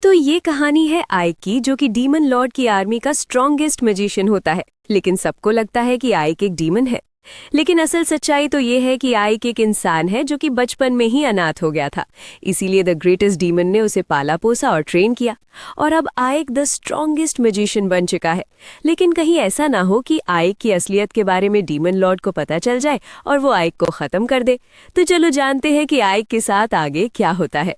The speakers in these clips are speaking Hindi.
तो ये कहानी है आइक की, जो कि डीमन लॉर्ड की आर्मी का स्ट्रॉन्गेस्ट मैजिशियन होता है। लेकिन सबको लगता है कि आइक एक डीमन है। लेकिन असल सच्चाई तो ये है कि आइक एक इंसान है जो कि बचपन में ही अनाथ हो गया था। इसीलिए द ग्रेटेस्ट डीमन ने उसे पाला पोसा और ट्रेन किया, और अब आइक द स्ट्रॉन्गेस्ट मैजिशियन बन चुका है। लेकिन कहीं ऐसा ना हो कि आइक की असलियत के बारे में डीमन लॉर्ड को पता चल जाए और वो आइक को खत्म कर दे। तो चलो जानते हैं कि आइक के साथ आगे क्या होता है।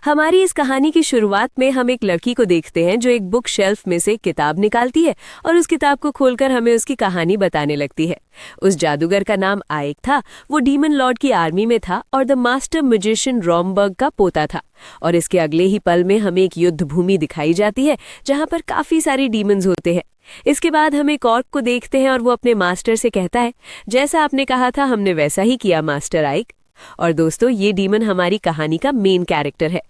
हमारी इस कहानी की शुरुआत में हम एक लड़की को देखते हैं जो एक बुक शेल्फ में से एक किताब निकालती है और उस किताब को खोलकर हमें उसकी कहानी बताने लगती है। उस जादूगर का नाम आइक था। वो डीमन लॉर्ड की आर्मी में था और द मास्टर मैजिशियन रॉमबर्ग का पोता था। और इसके अगले ही पल में हमें एक युद्ध भूमि दिखाई जाती है जहां पर काफी सारी डीमंस होते हैं। इसके बाद हम एक ऑर्क को देखते हैं और वो अपने मास्टर से कहता है, जैसा आपने कहा था हमने वैसा ही किया मास्टर आइक। और दोस्तों, ये डीमन हमारी कहानी का मेन कैरेक्टर है।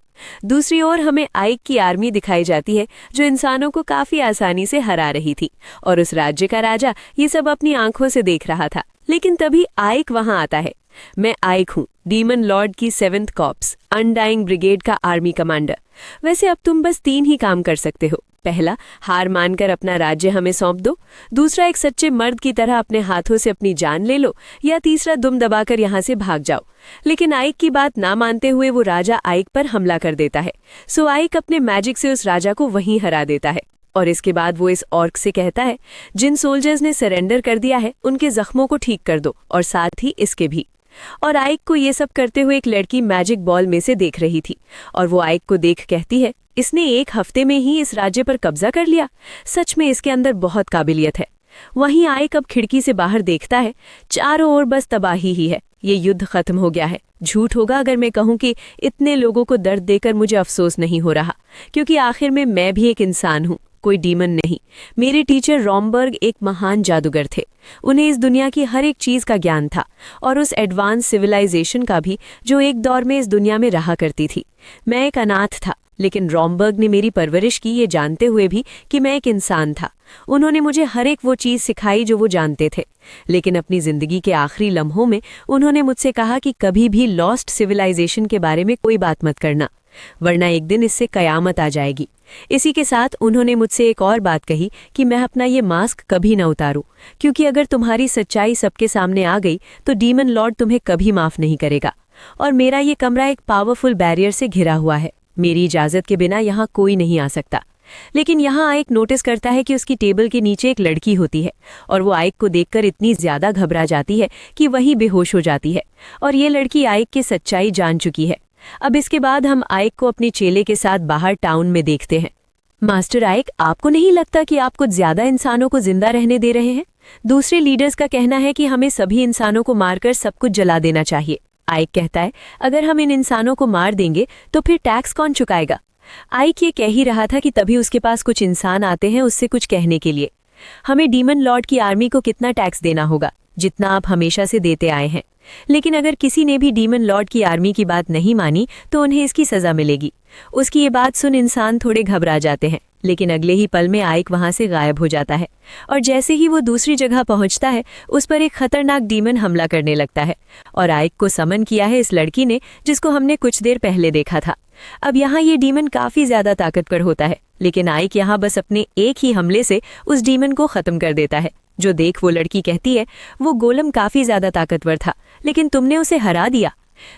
दूसरी ओर हमें आइक की आर्मी दिखाई जाती है जो इंसानों को काफी आसानी से हरा रही थी, और उस राज्य का राजा ये सब अपनी आंखों से देख रहा था। लेकिन तभी आइक वहां आता है। मैं आइक हूँ, डीमन लॉर्ड की 7th कॉर्प्स अनडाइंग ब्रिगेड का आर्मी कमांडर। वैसे अब तुम बस 3 ही काम कर सकते हो। पहला, हार मानकर अपना राज्य हमें सौंप दो। दूसरा, एक सच्चे मर्द की तरह अपने हाथों से अपनी जान ले लो। या तीसरा, दुम दबाकर यहाँ से भाग जाओ। लेकिन आइक की बात ना मानते हुए वो राजा आइक पर हमला कर देता है। सो आइक अपने मैजिक से उस राजा को वहीं हरा देता है। और इसके बाद वो इस ऑर्क से कहता है, जिन सोल्जर्स ने सरेंडर कर दिया है उनके जख्मों को ठीक कर दो, और साथ ही इसके भी। और आइक को ये सब करते हुए एक लड़की मैजिक बॉल में से देख रही थी, और वो आइक को देख कहती है, इसने 1 हफ्ते में ही इस राज्य पर कब्जा कर लिया। सच में इसके अंदर बहुत काबिलियत है। वहीं आइक अब खिड़की से बाहर देखता है। चारों ओर बस तबाही ही है। ये युद्ध खत्म हो गया है। झूठ होगा अगर मैं कहूं कि इतने लोगों को दर्द देकर मुझे अफसोस नहीं हो रहा, क्योंकि आखिर में मैं भी एक इंसान हूं, कोई डीमन नहीं। मेरे टीचर रॉमबर्ग एक महान जादूगर थे। उन्हें इस दुनिया की हर एक चीज का ज्ञान था, और उस एडवांस सिविलाइजेशन का भी जो एक दौर में इस दुनिया में रहा करती थी। मैं एक अनाथ था, लेकिन रॉमबर्ग ने मेरी परवरिश की, ये जानते हुए भी कि मैं एक इंसान था। उन्होंने मुझे हर एक वो चीज़ सिखाई जो वो जानते थे। लेकिन अपनी जिंदगी के आखिरी लम्हों में उन्होंने मुझसे कहा कि कभी भी लॉस्ट सिविलाइजेशन के बारे में कोई बात मत करना, वरना एक दिन इससे कयामत आ जाएगी। इसी के साथ उन्होंने मुझसे एक और बात कही कि मैं अपना ये मास्क कभी न उतारूं, क्योंकि अगर तुम्हारी सच्चाई सबके सामने आ गई तो डीमन लॉर्ड तुम्हें कभी माफ नहीं करेगा। और मेरा ये कमरा एक पावरफुल बैरियर से घिरा हुआ है। मेरी इजाजत के बिना यहाँ कोई नहीं आ सकता। लेकिन यहाँ आइक नोटिस करता है कि उसकी टेबल के नीचे एक लड़की होती है, और वो आइक को देखकर इतनी ज्यादा घबरा जाती है कि वही बेहोश हो जाती है। और ये लड़की आइक की सच्चाई जान चुकी है। अब इसके बाद हम आइक को अपने चेले के साथ बाहर टाउन में देखते हैं। मास्टर आइक, आपको नहीं लगता कि आप कुछ ज्यादा इंसानों को जिंदा रहने दे रहे हैं? दूसरे लीडर्स का कहना है कि हमें सभी इंसानों को मारकर सब कुछ जला देना चाहिए। आइक कहता है, अगर हम इन इंसानों को मार देंगे तो फिर टैक्स कौन चुकाएगा? आइक ये कह ही रहा था कि तभी उसके पास कुछ इंसान आते हैं उससे कुछ कहने के लिए। हमें डीमन लॉर्ड की आर्मी को कितना टैक्स देना होगा? जितना आप हमेशा से देते आए हैं। लेकिन अगर किसी ने भी डीमन लॉर्ड की आर्मी की बात नहीं मानी तो उन्हें इसकी सजा मिलेगी। उसकी ये बात सुन इंसान थोड़े घबरा जाते हैं, लेकिन अगले ही पल में आइक वहां से गायब हो जाता है। और जैसे ही वो दूसरी जगह पहुंचता है, उस पर एक खतरनाक डीमन हमला करने लगता है। और आइक को समन किया है इस लड़की ने, जिसको हमने कुछ देर पहले देखा था। अब यहाँ ये डीमन काफी ज्यादा ताकतवर होता है, लेकिन आइक यहाँ बस अपने एक ही हमले से उस डीमन को खत्म कर देता है। जो देख वो लड़की कहती है, वो गोलम काफी ज्यादा ताकतवर था, लेकिन तुमने उसे हरा दिया।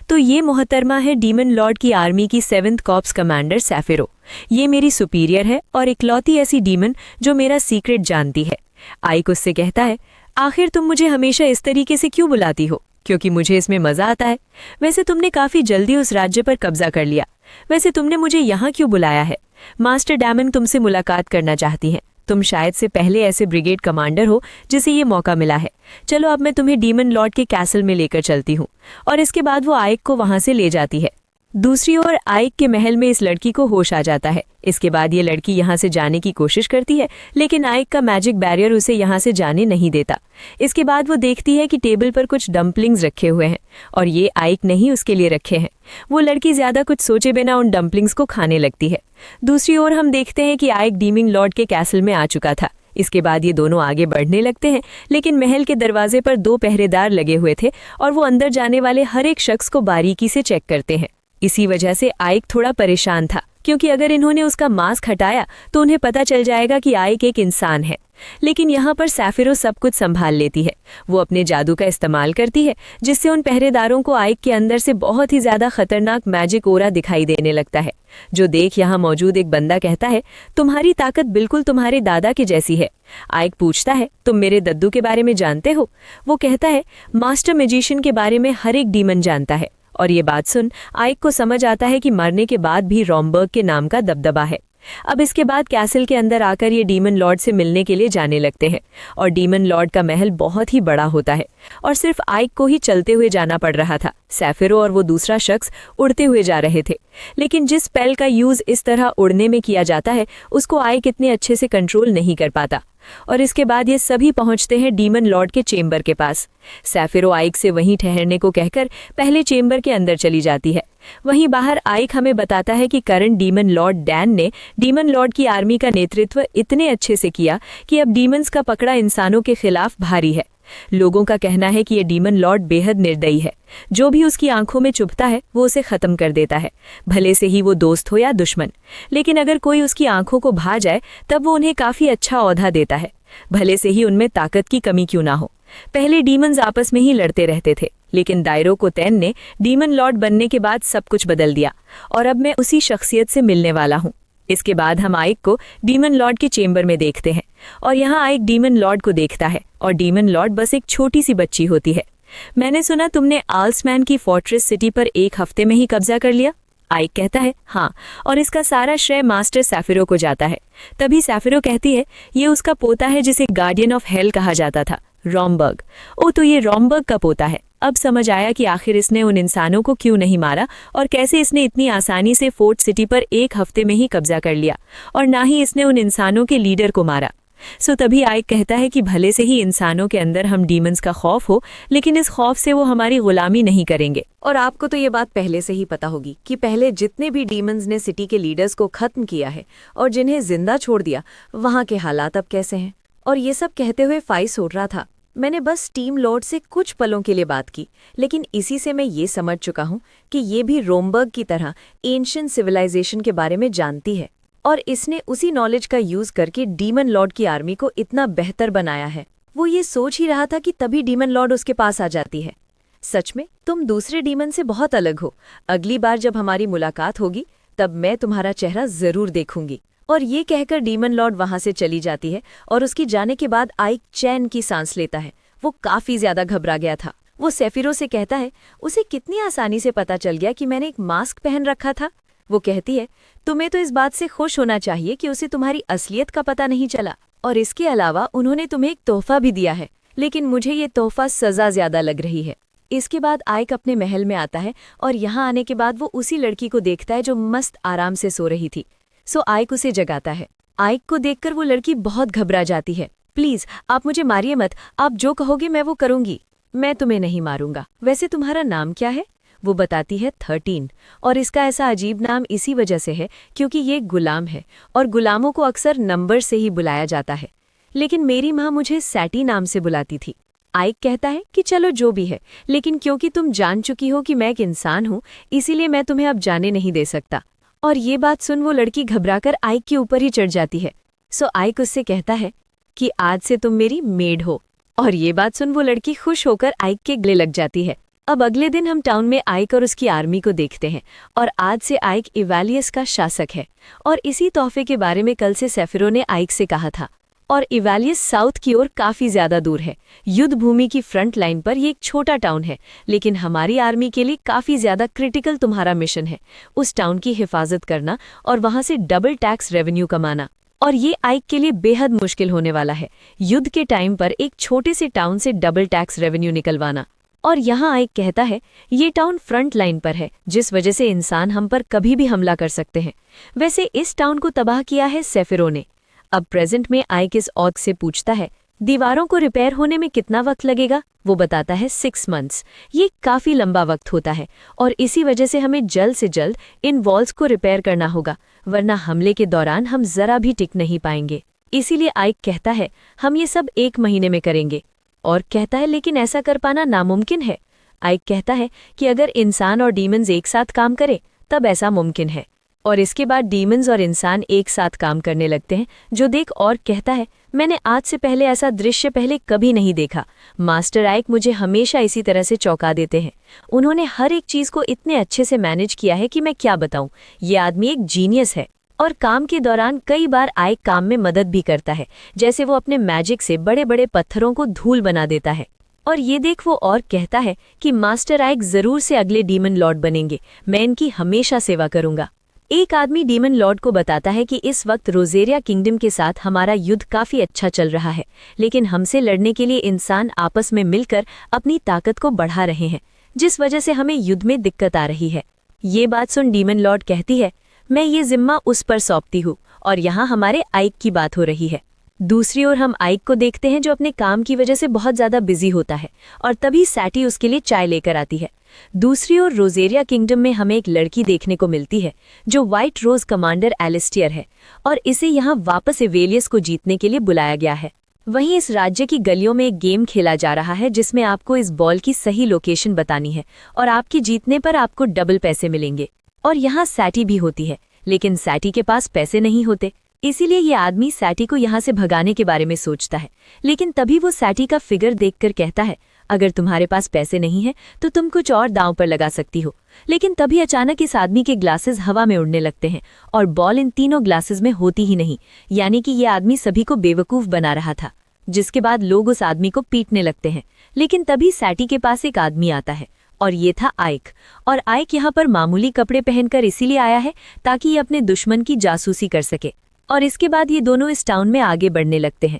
तो ये मोहतरमा है डीमन लॉर्ड की आर्मी की 7th कॉर्प्स कमांडर सैफिरो। ये मेरी सुपीरियर है और इकलौती ऐसी डीमन जो मेरा सीक्रेट जानती है। आइक उससे कहता है, आखिर तुम मुझे हमेशा इस तरीके से क्यों बुलाती हो? क्योंकि मुझे इसमें मजा आता है। वैसे तुमने काफी जल्दी उस राज्य पर कब्जा कर लिया। वैसे तुमने मुझे यहाँ क्यों बुलाया है? मास्टर डैमन तुमसे मुलाकात करना चाहती हैं। तुम शायद से पहले ऐसे ब्रिगेड कमांडर हो जिसे ये मौका मिला है। चलो अब मैं तुम्हें डीमन लॉर्ड के कैसल में लेकर चलती हूँ। और इसके बाद वो आइक को वहां से ले जाती है। दूसरी ओर आइक के महल में इस लड़की को होश आ जाता है। इसके बाद ये लड़की यहाँ से जाने की कोशिश करती है, लेकिन आइक का मैजिक बैरियर उसे यहाँ से जाने नहीं देता। इसके बाद वो देखती है कि टेबल पर कुछ डम्पलिंग्स रखे हुए हैं, और ये आइक नहीं उसके लिए रखे हैं। वो लड़की ज्यादा कुछ सोचे बिना उन डम्पलिंग्स को खाने लगती है। दूसरी ओर हम देखते हैं कि आइक डीमन लॉर्ड के कैसल में आ चुका था। इसके बाद ये दोनों आगे बढ़ने लगते हैं, लेकिन महल के दरवाजे पर 2 पहरेदार लगे हुए थे, और वो अंदर जाने वाले हर एक शख्स को बारीकी से चेक करते हैं। इसी वजह से आइक थोड़ा परेशान था। क्योंकि अगर इन्होंने उसका मास्क हटाया तो उन्हें पता चल जाएगा कि आइक एक इंसान है। लेकिन यहाँ पर सैफिरो सब कुछ संभाल लेती है। वो अपने जादू का इस्तेमाल करती है, जिससे उन पहरेदारों को आइक के अंदर से बहुत ही ज्यादा खतरनाक मैजिक ओरा दिखाई देने लगता है, जो देख यहाँ मौजूद एक बंदा कहता है, तुम्हारी ताकत बिल्कुल तुम्हारे दादा के जैसी है। आइक पूछता है, तुम मेरे दद्दू के बारे में जानते हो? वो कहता है, मास्टर मैजिशियन के बारे में हर एक डीमन जानता है। और ये बात सुन आइक को समझ आता है कि मरने के बाद भी रॉम्बर्ग के नाम का दबदबा है। अब इसके बाद कैसल के अंदर आकर ये डीमन लॉर्ड से मिलने के लिए जाने लगते हैं, और डीमन लॉर्ड का महल बहुत ही बड़ा होता है और सिर्फ आइक को ही चलते हुए जाना पड़ रहा था। सैफिरो और वो दूसरा शख्स उड़ते हुए जा रहे थे, लेकिन जिस स्पेल का यूज इस तरह उड़ने में किया जाता है उसको आइक इतने अच्छे से कंट्रोल नहीं कर पाता। और इसके बाद ये सभी पहुंचते हैं डीमन लॉर्ड के चेंबर के पास। सैफिरो आइक से वहीं ठहरने को कहकर पहले चेंबर के अंदर चली जाती है। वहीं बाहर आइक हमें बताता है कि करंट डीमन लॉर्ड डैन ने डीमन लॉर्ड की आर्मी का नेतृत्व इतने अच्छे से किया कि अब डीमंस का पकड़ा इंसानों के खिलाफ भारी है। लोगों का कहना है कि ये डीमन लॉर्ड बेहद निर्दयी है। जो भी उसकी आंखों में चुभता है वो उसे खत्म कर देता है, भले से ही वो दोस्त हो या दुश्मन। लेकिन अगर कोई उसकी आंखों को भा जाए तब वो उन्हें काफी अच्छा औहदा देता है, भले से ही उनमें ताकत की कमी क्यों ना हो। पहले डीमंस आपस में ही लड़ते रहते थे, लेकिन दायरो को तैन ने डीमन लॉर्ड बनने के बाद सब कुछ बदल दिया और अब मैं उसी शख्सियत से मिलने वाला हूँ। इसके बाद हम आइक को डीमन लॉर्ड के चेंबर में देखते हैं और यहाँ आइक डीमन लॉर्ड को देखता है और डीमन लॉर्ड बस एक छोटी सी बच्ची होती है। मैंने सुना तुमने आल्समैन की फोर्ट्रेस सिटी पर 1 हफ्ते में ही कब्जा कर लिया। आइक कहता है, हाँ, और इसका सारा श्रेय मास्टर सैफिरो को जाता है। तभी सैफिरो कहती है, ये उसका पोता है जिसे गार्डियन ऑफ हेल कहा जाता था, रॉम्बर्ग। ओ, तो ये रॉम्बर्ग का पोता है। अब समझ आया कि आखिर इसने उन इंसानों को क्यों नहीं मारा और कैसे इसने इतनी आसानी से फोर्ट सिटी पर 1 हफ्ते में ही कब्जा कर लिया, और ना ही इसने उन इंसानों के लीडर को मारा। सो तभी आइक कहता है कि भले से ही इंसानों के अंदर हम डीमंस का खौफ हो, लेकिन इस खौफ से वो हमारी गुलामी नहीं करेंगे। और आपको तो ये बात पहले से ही पता होगी कि पहले जितने भी डीमंस ने सिटी के लीडर्स को खत्म किया है और जिन्हें जिंदा छोड़ दिया, वहां के हालात अब कैसे हैं। और ये सब कहते हुए फाइस सोच रहा था, मैंने बस टीम लॉर्ड से कुछ पलों के लिए बात की, लेकिन इसी से मैं ये समझ चुका हूँ कि ये भी रोमबर्ग की तरह एंशिएंट सिविलाइजेशन के बारे में जानती है और इसने उसी नॉलेज का यूज करके डीमन लॉर्ड की आर्मी को इतना बेहतर बनाया है। वो ये सोच ही रहा था कि तभी डीमन लॉर्ड उसके पास आ जाती है। सच में तुम दूसरे डीमन से बहुत अलग हो। अगली बार जब हमारी मुलाकात होगी तब मैं तुम्हारा चेहरा जरूर देखूंगी। और ये कहकर डीमन लॉर्ड वहां से चली जाती है और उसकी जाने के बाद आइक चैन की सांस लेता है। वो काफी ज्यादा घबरा गया था। वो सैफिरो से कहता है, उसे कितनी आसानी से पता चल गया कि मैंने एक मास्क पहन रखा था। वो कहती है, तुम्हें तो इस बात से खुश होना चाहिए कि उसे तुम्हारी असलियत का पता नहीं चला, और इसके अलावा उन्होंने तुम्हें एक तोहफा भी दिया है, लेकिन मुझे ये तोहफा सजा ज्यादा लग रही है। इसके बाद आइक अपने महल में आता है और यहाँ आने के बाद वो उसी लड़की को देखता है जो मस्त आराम से सो रही थी। सो आइक उसे जगाता है। आइक को देखकर वो लड़की बहुत घबरा जाती है। प्लीज आप मुझे मारिए मत, आप जो कहोगे मैं वो करूंगी। मैं तुम्हें नहीं मारूंगा। वैसे तुम्हारा नाम क्या है? वो बताती है 13, और इसका ऐसा अजीब नाम इसी वजह से है क्योंकि ये गुलाम है और गुलामों को अक्सर नंबर से ही बुलाया जाता है, लेकिन मेरी माँ मुझे सैटी नाम से बुलाती थी। आइक कहता है कि चलो जो भी है, लेकिन क्योंकि तुम जान चुकी हो कि मैं एक इंसान हूँ, इसीलिए मैं तुम्हें अब जाने नहीं दे सकता। और ये बात सुन वो लड़की घबराकर आइक के ऊपर ही चढ़ जाती है। सो आइक उससे कहता है कि आज से तुम मेरी मेड हो। और ये बात सुन वो लड़की खुश होकर आइक के गले लग जाती है। अब अगले दिन हम टाउन में आइक और उसकी आर्मी को देखते हैं, और आज से आइक इवैलियस का शासक है। और इसी तोहफे के बारे में कल से सैफिरो ने आइक से कहा था। और इवैलियस साउथ की ओर काफी ज्यादा दूर है। युद्ध भूमि की फ्रंट लाइन पर ये एक छोटा टाउन है, लेकिन हमारी आर्मी के लिए काफी ज्यादा क्रिटिकल तुम्हारा मिशन है, उस टाउन की हिफाजत करना और वहां से डबल टैक्स रेवेन्यू कमाना। और ये आइक के लिए बेहद मुश्किल होने वाला है, युद्ध के टाइम पर एक छोटे से टाउन से डबल टैक्स रेवेन्यू निकलवाना। और यहाँ आइक कहता है, ये टाउन फ्रंट लाइन पर है, जिस वजह से इंसान हम पर कभी भी हमला कर सकते हैं। वैसे इस टाउन को तबाह किया है सैफिरो ने। अब प्रेजेंट में आइक इस ऑर्क से पूछता है, दीवारों को रिपेयर होने में कितना वक्त लगेगा? वो बताता है 6 मंथ्स। ये काफी लंबा वक्त होता है और इसी वजह से हमें जल्द से जल्द इन वॉल्स को रिपेयर करना होगा, वरना हमले के दौरान हम जरा भी टिक नहीं पाएंगे। इसीलिए आइक कहता है, हम ये सब 1 महीने में करेंगे। और कहता है, लेकिन ऐसा कर पाना नामुमकिन है। आइक कहता है कि अगर इंसान और डीमंस एक साथ काम करें तब ऐसा मुमकिन है। और इसके बाद डीमंस और इंसान एक साथ काम करने लगते हैं, जो देख और कहता है, मैंने आज से पहले ऐसा दृश्य पहले कभी नहीं देखा। मास्टर आइक मुझे हमेशा इसी तरह से चौंका देते हैं। उन्होंने हर एक चीज को इतने अच्छे से मैनेज किया है कि मैं क्या बताऊं। ये आदमी एक जीनियस है। और काम के दौरान कई बार आइक काम में मदद भी करता है, जैसे वो अपने मैजिक से बड़े बड़े पत्थरों को धूल बना देता है। और ये देख वो और कहता है कि मास्टर आइक जरूर से अगले डीमन लॉर्ड बनेंगे, मैं इनकी हमेशा सेवा करूंगा। एक आदमी डीमन लॉर्ड को बताता है कि इस वक्त रोजेरिया किंगडम के साथ हमारा युद्ध काफी अच्छा चल रहा है, लेकिन हमसे लड़ने के लिए इंसान आपस में मिलकर अपनी ताकत को बढ़ा रहे हैं, जिस वजह से हमें युद्ध में दिक्कत आ रही है। ये बात सुन डीमन लॉर्ड कहती है, मैं ये जिम्मा उस पर सौंपती हूँ। और यहाँ हमारे आइक की बात हो रही है। दूसरी ओर हम आइक को देखते हैं, जो अपने काम की वजह से बहुत ज्यादा बिजी होता है, और तभी सैटी उसके लिए चाय लेकर आती है। दूसरी ओर रोजेरिया किंगडम में हमें एक लड़की देखने को मिलती है, जो व्हाइट रोज कमांडर एलिस्टियर है, और इसे यहाँ वापस इवेलियस को जीतने के लिए बुलाया गया है। वहीं इस राज्य की गलियों में एक गेम खेला जा रहा है, जिसमें आपको इस बॉल की सही लोकेशन बतानी है, और आपकी जीतने पर आपको डबल पैसे मिलेंगे। और यहाँ सैटी भी होती है, लेकिन सैटी के पास पैसे नहीं होते, इसीलिए ये आदमी सैटी को यहाँ से भगाने के बारे में सोचता है। लेकिन तभी वो सैटी का फिगर देखकर कहता है, अगर तुम्हारे पास पैसे नहीं है तो तुम कुछ और दांव पर लगा सकती हो। लेकिन तभी अचानक इस आदमी के ग्लासेस हवा में उड़ने लगते हैं, और बॉल इन तीनों ग्लासेस में होती ही नहीं, यानी कि ये आदमी सभी को बेवकूफ बना रहा था। जिसके बाद लोग उस आदमी को पीटने लगते हैं। लेकिन तभी सैटी के पास एक आदमी आता है, और ये था आइक। और आइक यहाँ पर मामूली कपड़े पहनकर इसीलिए आया है ताकि ये अपने दुश्मन की जासूसी कर सके। और इसके बाद ये दोनों इस टाउन में आगे बढ़ने लगते हैं।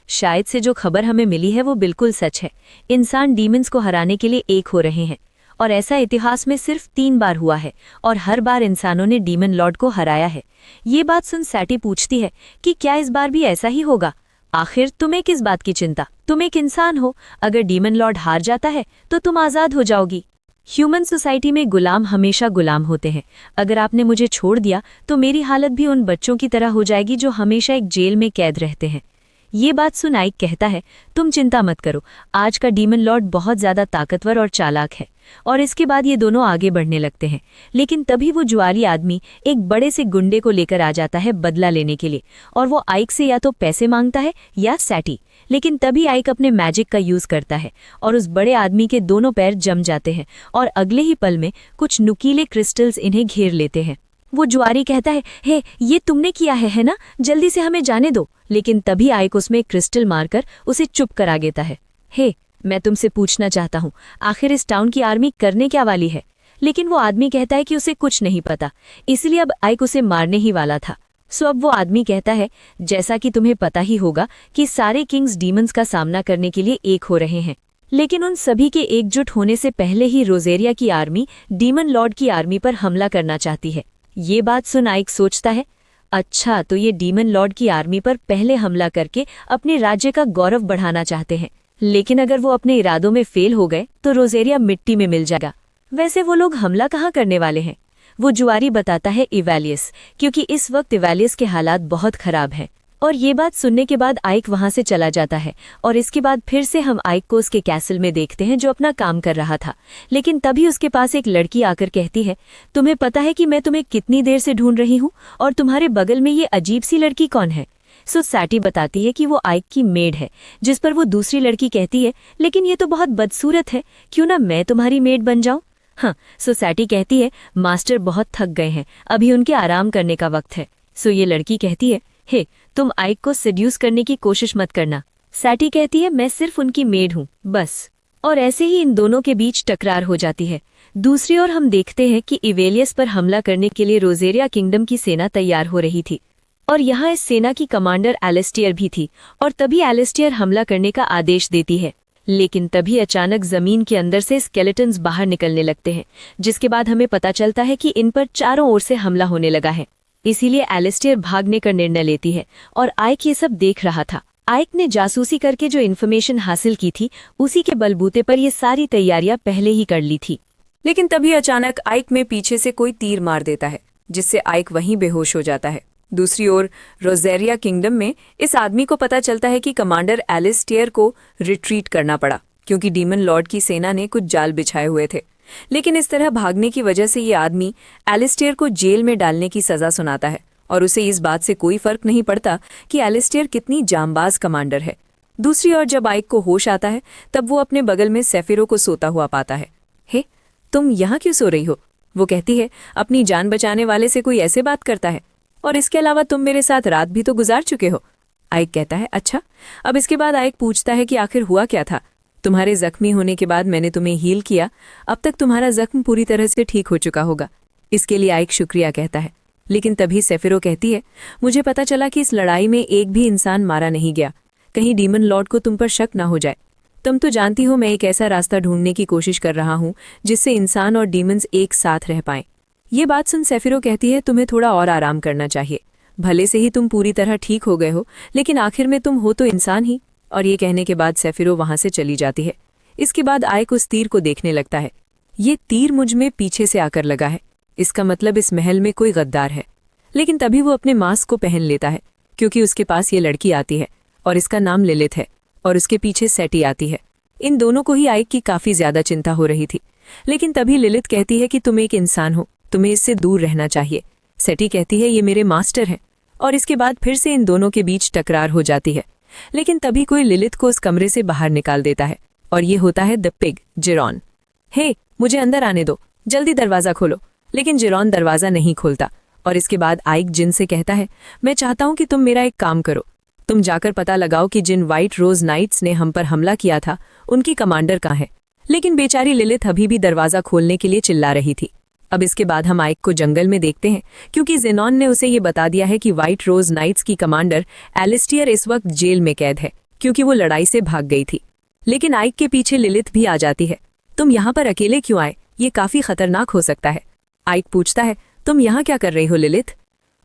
शायद से जो खबर हमें मिली है वो बिल्कुल सच है। इंसान डीमंस को हराने के लिए एक हो रहे हैं, और ऐसा इतिहास में सिर्फ 3 बार हुआ है, और हर बार इंसानों ने डीमन लॉर्ड को हराया है। ये बात सुन सैटी पूछती है कि क्या इस बार भी ऐसा ही होगा? आखिर तुम्हें किस बात की चिंता? तुम एक इंसान हो, अगर डीमन लॉर्ड हार जाता है तो तुम आज़ाद हो जाओगी। ह्यूमन सोसाइटी में गुलाम हमेशा गुलाम होते हैं। अगर आपने मुझे छोड़ दिया तो मेरी हालत भी उन बच्चों की तरह हो जाएगी जो हमेशा एक जेल में कैद रहते हैं। ये बात सुन आइक कहता है, तुम चिंता मत करो, आज का डीमन लॉर्ड बहुत ज्यादा ताकतवर और चालाक है। और इसके बाद ये दोनों आगे बढ़ने लगते हैं। लेकिन तभी वो जुआरी आदमी एक बड़े से गुंडे को लेकर आ जाता है बदला लेने के लिए, और वो आइक से या तो पैसे मांगता है या सैटी। लेकिन तभी आइक अपने मैजिक का यूज करता है, और उस बड़े आदमी के दोनों पैर जम जाते हैं, और अगले ही पल में कुछ नुकीले क्रिस्टल्स इन्हें घेर लेते हैं। वो जुआरी कहता है, हे ये तुमने किया है ना, जल्दी से हमें जाने दो। लेकिन तभी आइक उसमें एक क्रिस्टल मारकर उसे चुप करा देता है। हे मैं तुमसे पूछना चाहता हूँ, आखिर इस टाउन की आर्मी करने क्या वाली है? लेकिन वो आदमी कहता है कि उसे कुछ नहीं पता, इसलिए अब आइक उसे मारने ही वाला था। सो अब वो आदमी कहता है, जैसा कि तुम्हें पता ही होगा कि सारे किंग्स डीमंस का सामना करने के लिए एक हो रहे हैं, लेकिन उन सभी के एकजुट होने से पहले ही रोजेरिया की आर्मी डीमन लॉर्ड की आर्मी पर हमला करना चाहती है। ये बात सुन आइक सोचता है, अच्छा तो ये डीमन लॉर्ड की आर्मी पर पहले हमला करके अपने राज्य का गौरव बढ़ाना चाहते हैं। लेकिन अगर वो अपने इरादों में फेल हो गए तो रोजेरिया मिट्टी में मिल जाएगा। वैसे वो लोग हमला कहाँ करने वाले हैं? वो जुआरी बताता है इवेलियस, क्योंकि इस वक्त इवेलियस के हालात बहुत खराब हैं। और ये बात सुनने के बाद आइक वहां से चला जाता है, और इसके बाद फिर से हम आइक को उसके कैसल में देखते हैं जो अपना काम कर रहा था। लेकिन तभी उसके पास एक लड़की आकर कहती है, तुम्हें पता है कि मैं तुम्हें कितनी देर से ढूंढ रही हूँ, और तुम्हारे बगल में ये अजीब सी लड़की कौन है? सो सैटी बताती है कि वो आइक की मेड है, जिस पर वो दूसरी लड़की कहती है, लेकिन ये तो बहुत बदसूरत है, क्यों ना मैं तुम्हारी मेड बन जाऊं? हाँ, सो सैटी कहती है, मास्टर बहुत थक गए हैं, अभी उनके आराम करने का वक्त है। सो ये लड़की कहती है, हे तुम आइक को सेड्यूस करने की कोशिश मत करना। सैटी कहती है, मैं सिर्फ उनकी मेड हूँ बस। और ऐसे ही इन दोनों के बीच टकरार हो जाती है। दूसरी ओर हम देखते हैं कि इवेलियस पर हमला करने के लिए रोजेरिया किंगडम की सेना तैयार हो रही थी, और यहाँ इस सेना की कमांडर एलिस्टियर भी थी। और तभी एलिस्टियर हमला करने का आदेश देती है, लेकिन तभी अचानक जमीन के अंदर से स्केलेटन्स बाहर निकलने लगते हैं, जिसके बाद हमें पता चलता है कि इन पर चारों ओर से हमला होने लगा है। इसीलिए एलिस्टियर भागने का निर्णय लेती है, और आइक ये सब देख रहा था। आइक ने जासूसी करके जो इन्फॉर्मेशन हासिल की थी, उसी के बलबूते पर ये सारी तैयारियां पहले ही कर ली थी। लेकिन तभी अचानक आइक में पीछे से कोई तीर मार देता है, जिससे आइक वहीं बेहोश हो जाता है। दूसरी ओर रोजेरिया किंगडम में इस आदमी को पता चलता है कि कमांडर एलिस्टियर को रिट्रीट करना पड़ा, क्योंकि डीमन लॉर्ड की सेना ने कुछ जाल बिछाए हुए थे। लेकिन इस तरह भागने की वजह से ये आदमी एलिस्टेयर को जेल में डालने की सज़ा सुनाता है और उसे इस बात से कोई फर्क नहीं पड़ता कि एलिस्टेयर कितनी जांबाज कमांडर है। दूसरी ओर जब आइक को होश आता है तब वो अपने बगल में सेफिरो को सोता हुआ पाता है। हे, तुम यहाँ क्यों सो रही हो? वो कहती है, अपनी जान बचाने वाले से कोई ऐसे बात करता है, और इसके अलावा तुम मेरे साथ रात भी तो गुजार चुके हो। आइक कहता है, अच्छा। अब इसके बाद आइक पूछता है कि आखिर हुआ क्या था? तुम्हारे जख्मी होने के बाद मैंने तुम्हें हील किया, अब तक तुम्हारा जख्म पूरी तरह से ठीक हो चुका होगा। इसके लिए आइक शुक्रिया कहता है। लेकिन तभी सेफिरो कहती है, मुझे पता चला कि इस लड़ाई में एक भी इंसान मारा नहीं गया, कहीं डीमन लॉर्ड को तुम पर शक ना हो जाए। तुम तो जानती हो मैं एक ऐसा रास्ता ढूंढने की कोशिश कर रहा हूँ जिससे इंसान और डीमंस एक साथ रह पाएं। ये बात सुन सेफिरो कहती है, तुम्हें थोड़ा और आराम करना चाहिए। भले से ही तुम पूरी तरह ठीक हो गए हो, लेकिन आखिर में तुम हो तो इंसान ही। और ये कहने के बाद सेफिरो वहां से चली जाती है। इसके बाद आइक उस तीर को देखने लगता है। ये तीर मुझ में पीछे से आकर लगा है, इसका मतलब इस महल में कोई गद्दार है। लेकिन तभी वो अपने मास्क को पहन लेता है, क्योंकि उसके पास ये लड़की आती है और इसका नाम लिलिथ है और उसके पीछे सेटी आती है। इन दोनों को ही आइक की काफी ज्यादा चिंता हो रही थी। लेकिन तभी लिलिथ कहती है कि तुम एक इंसान हो, तुम्हें इससे दूर रहना चाहिए। सेटी कहती है, ये मेरे मास्टर हैं। और इसके बाद फिर से इन दोनों के बीच टकरार हो जाती है। लेकिन तभी कोई लिलिथ को उस कमरे से बाहर निकाल देता है और ये होता है द पिग, जिरॉन। हे, मुझे अंदर आने दो, जल्दी दरवाजा खोलो। लेकिन जिरॉन दरवाजा नहीं खोलता और इसके बाद आइक जिन से कहता है, मैं चाहता हूं कि तुम मेरा एक काम करो, तुम जाकर पता लगाओ कि जिन व्हाइट रोज नाइट्स ने हम पर हमला किया था उनकी कमांडर कहाँ है। लेकिन बेचारी लिलिथ अभी भी दरवाजा खोलने के लिए चिल्ला रही थी। अब इसके बाद हम आइक को जंगल में देखते हैं, क्योंकि जेनॉन ने उसे ये बता दिया है कि व्हाइट रोज नाइट्स की कमांडर एलिस्टियर इस वक्त जेल में कैद है, क्योंकि वो लड़ाई से भाग गई थी। लेकिन आइक के पीछे लिलिथ भी आ जाती है। तुम यहाँ पर अकेले क्यों आए? ये काफी खतरनाक हो सकता है। आइक पूछता है, तुम यहाँ क्या कर रही हो लिलिथ?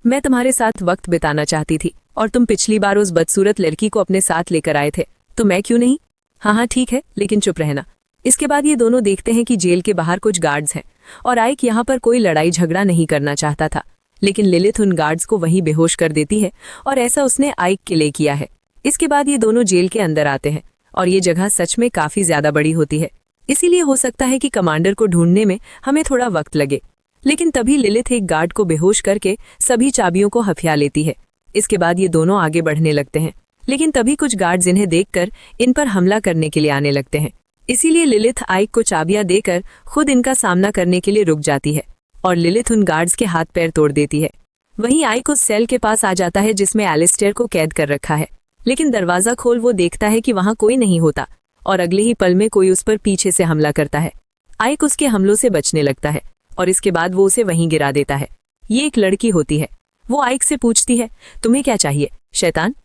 मैं तुम्हारे साथ वक्त बिताना चाहती थी और तुम पिछली बार उस बदसूरत लड़की को अपने साथ लेकर आए थे, तो मैं क्यों नहीं? हाँ ठीक है, लेकिन चुप रहना। इसके बाद ये दोनों देखते हैं कि जेल के बाहर कुछ गार्ड्स हैं और आइक यहाँ पर कोई लड़ाई झगड़ा नहीं करना चाहता था। लेकिन लिलिथ उन गार्ड्स को वहीं बेहोश कर देती है और ऐसा उसने आइक के लिए किया है। इसके बाद ये दोनों जेल के अंदर आते हैं और ये जगह सच में काफी ज्यादा बड़ी होती है, इसीलिए हो सकता है कि कमांडर को ढूंढने में हमें थोड़ा वक्त लगे। लेकिन तभी लिलिथ एक गार्ड को बेहोश करके सभी चाबियों को हथिया लेती है। इसके बाद ये दोनों आगे बढ़ने लगते हैं, लेकिन तभी कुछ गार्ड्स इन्हें देखकर इन पर हमला करने के लिए आने लगते हैं। इसीलिए लिलिथ आइक को चाबियां देकर खुद इनका सामना करने के लिए रुक जाती है और लिलिथ उन गार्ड्स के हाथ पैर तोड़ देती है। वहीं आइक उस सेल के पास आ जाता है जिसमें एलिस्टेयर को कैद कर रखा है। लेकिन दरवाजा खोल वो देखता है कि वहां कोई नहीं होता और अगले ही पल में कोई उस पर पीछे से हमला करता है। आइक उसके हमलों से बचने लगता है और इसके बाद वो उसे वहीं गिरा देता है। ये एक लड़की होती है। वो आइक से पूछती है, तुम्हें क्या चाहिए शैतान?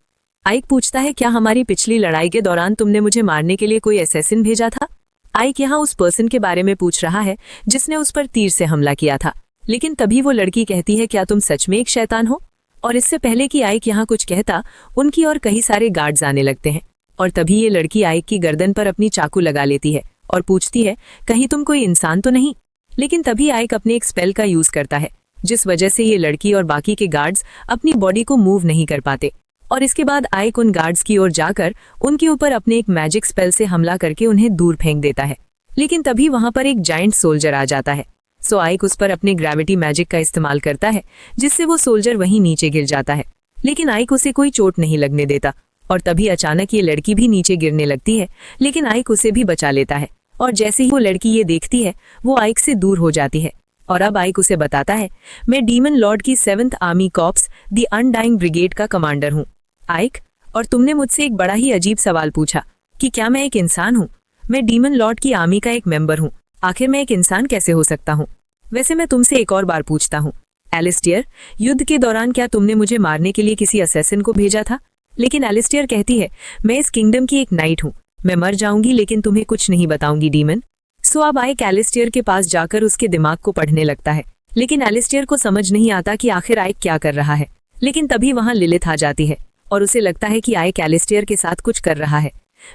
आइक पूछता है, क्या हमारी पिछली लड़ाई के दौरान तुमने मुझे मारने के लिए कोई असैसिन भेजा था? आइक यहाँ उस पर्सन के बारे में पूछ रहा है जिसने उस पर तीर से हमला किया था। लेकिन तभी वो लड़की कहती है, क्या तुम सच में एक शैतान हो? और इससे पहले कि आइक यहाँ कुछ कहता, उनकी और कई सारे गार्ड्स आने लगते हैं और तभी ये लड़की आइक की गर्दन पर अपनी चाकू लगा लेती है और पूछती है, कहीं तुम कोई इंसान तो नहीं? लेकिन तभी आइक अपने एक स्पेल का यूज करता है जिस वजह से ये लड़की और बाकी के गार्ड्स अपनी बॉडी को मूव नहीं कर पाते। और इसके बाद आइक उन गार्ड्स की ओर जाकर उनके ऊपर अपने एक मैजिक स्पेल से हमला करके उन्हें दूर फेंक देता है। लेकिन तभी वहां पर एक जायंट सोल्जर आ जाता है। सो आइक उस पर अपने ग्रेविटी मैजिक का इस्तेमाल करता है जिससे वो सोल्जर वहीं नीचे गिर जाता है। लेकिन आइक उसे कोई चोट नहीं लगने देता और तभी अचानक ये लड़की भी नीचे गिरने लगती है, लेकिन आइक उसे भी बचा लेता है। और जैसे ही वो लड़की ये देखती है वो आइक से दूर हो जाती है और अब आइक उसे बताता है, मैं डीमन लॉर्ड की 7th army corps the undying brigade का कमांडर हूँ। आइक, और तुमने मुझसे एक बड़ा ही अजीब सवाल पूछा कि क्या मैं एक इंसान हूँ? मैं डीमन लॉर्ड की आर्मी का एक मेंबर हूँ, आखिर मैं एक इंसान कैसे हो सकता हूँ? वैसे मैं तुमसे एक और बार पूछता हूँ, एलिस्टियर, युद्ध के दौरान क्या तुमने मुझे मारने के लिए किसी असैसिन को भेजा था? लेकिन एलिस्टियर कहती है, मैं इस किंगडम की एक नाइट हूँ, मैं मर जाऊंगी लेकिन तुम्हें कुछ नहीं बताऊंगी डीमन। सो अब आइक एलिस्टियर के पास जाकर उसके दिमाग को पढ़ने लगता है, लेकिन एलिस्टियर को समझ नहीं आता कि आखिर आइक क्या कर रहा है। लेकिन तभी वहां लिलिथ आ जाती है और उसे लगता है कि आइक एलिस्टियर के साथ कुछ कर रहा है।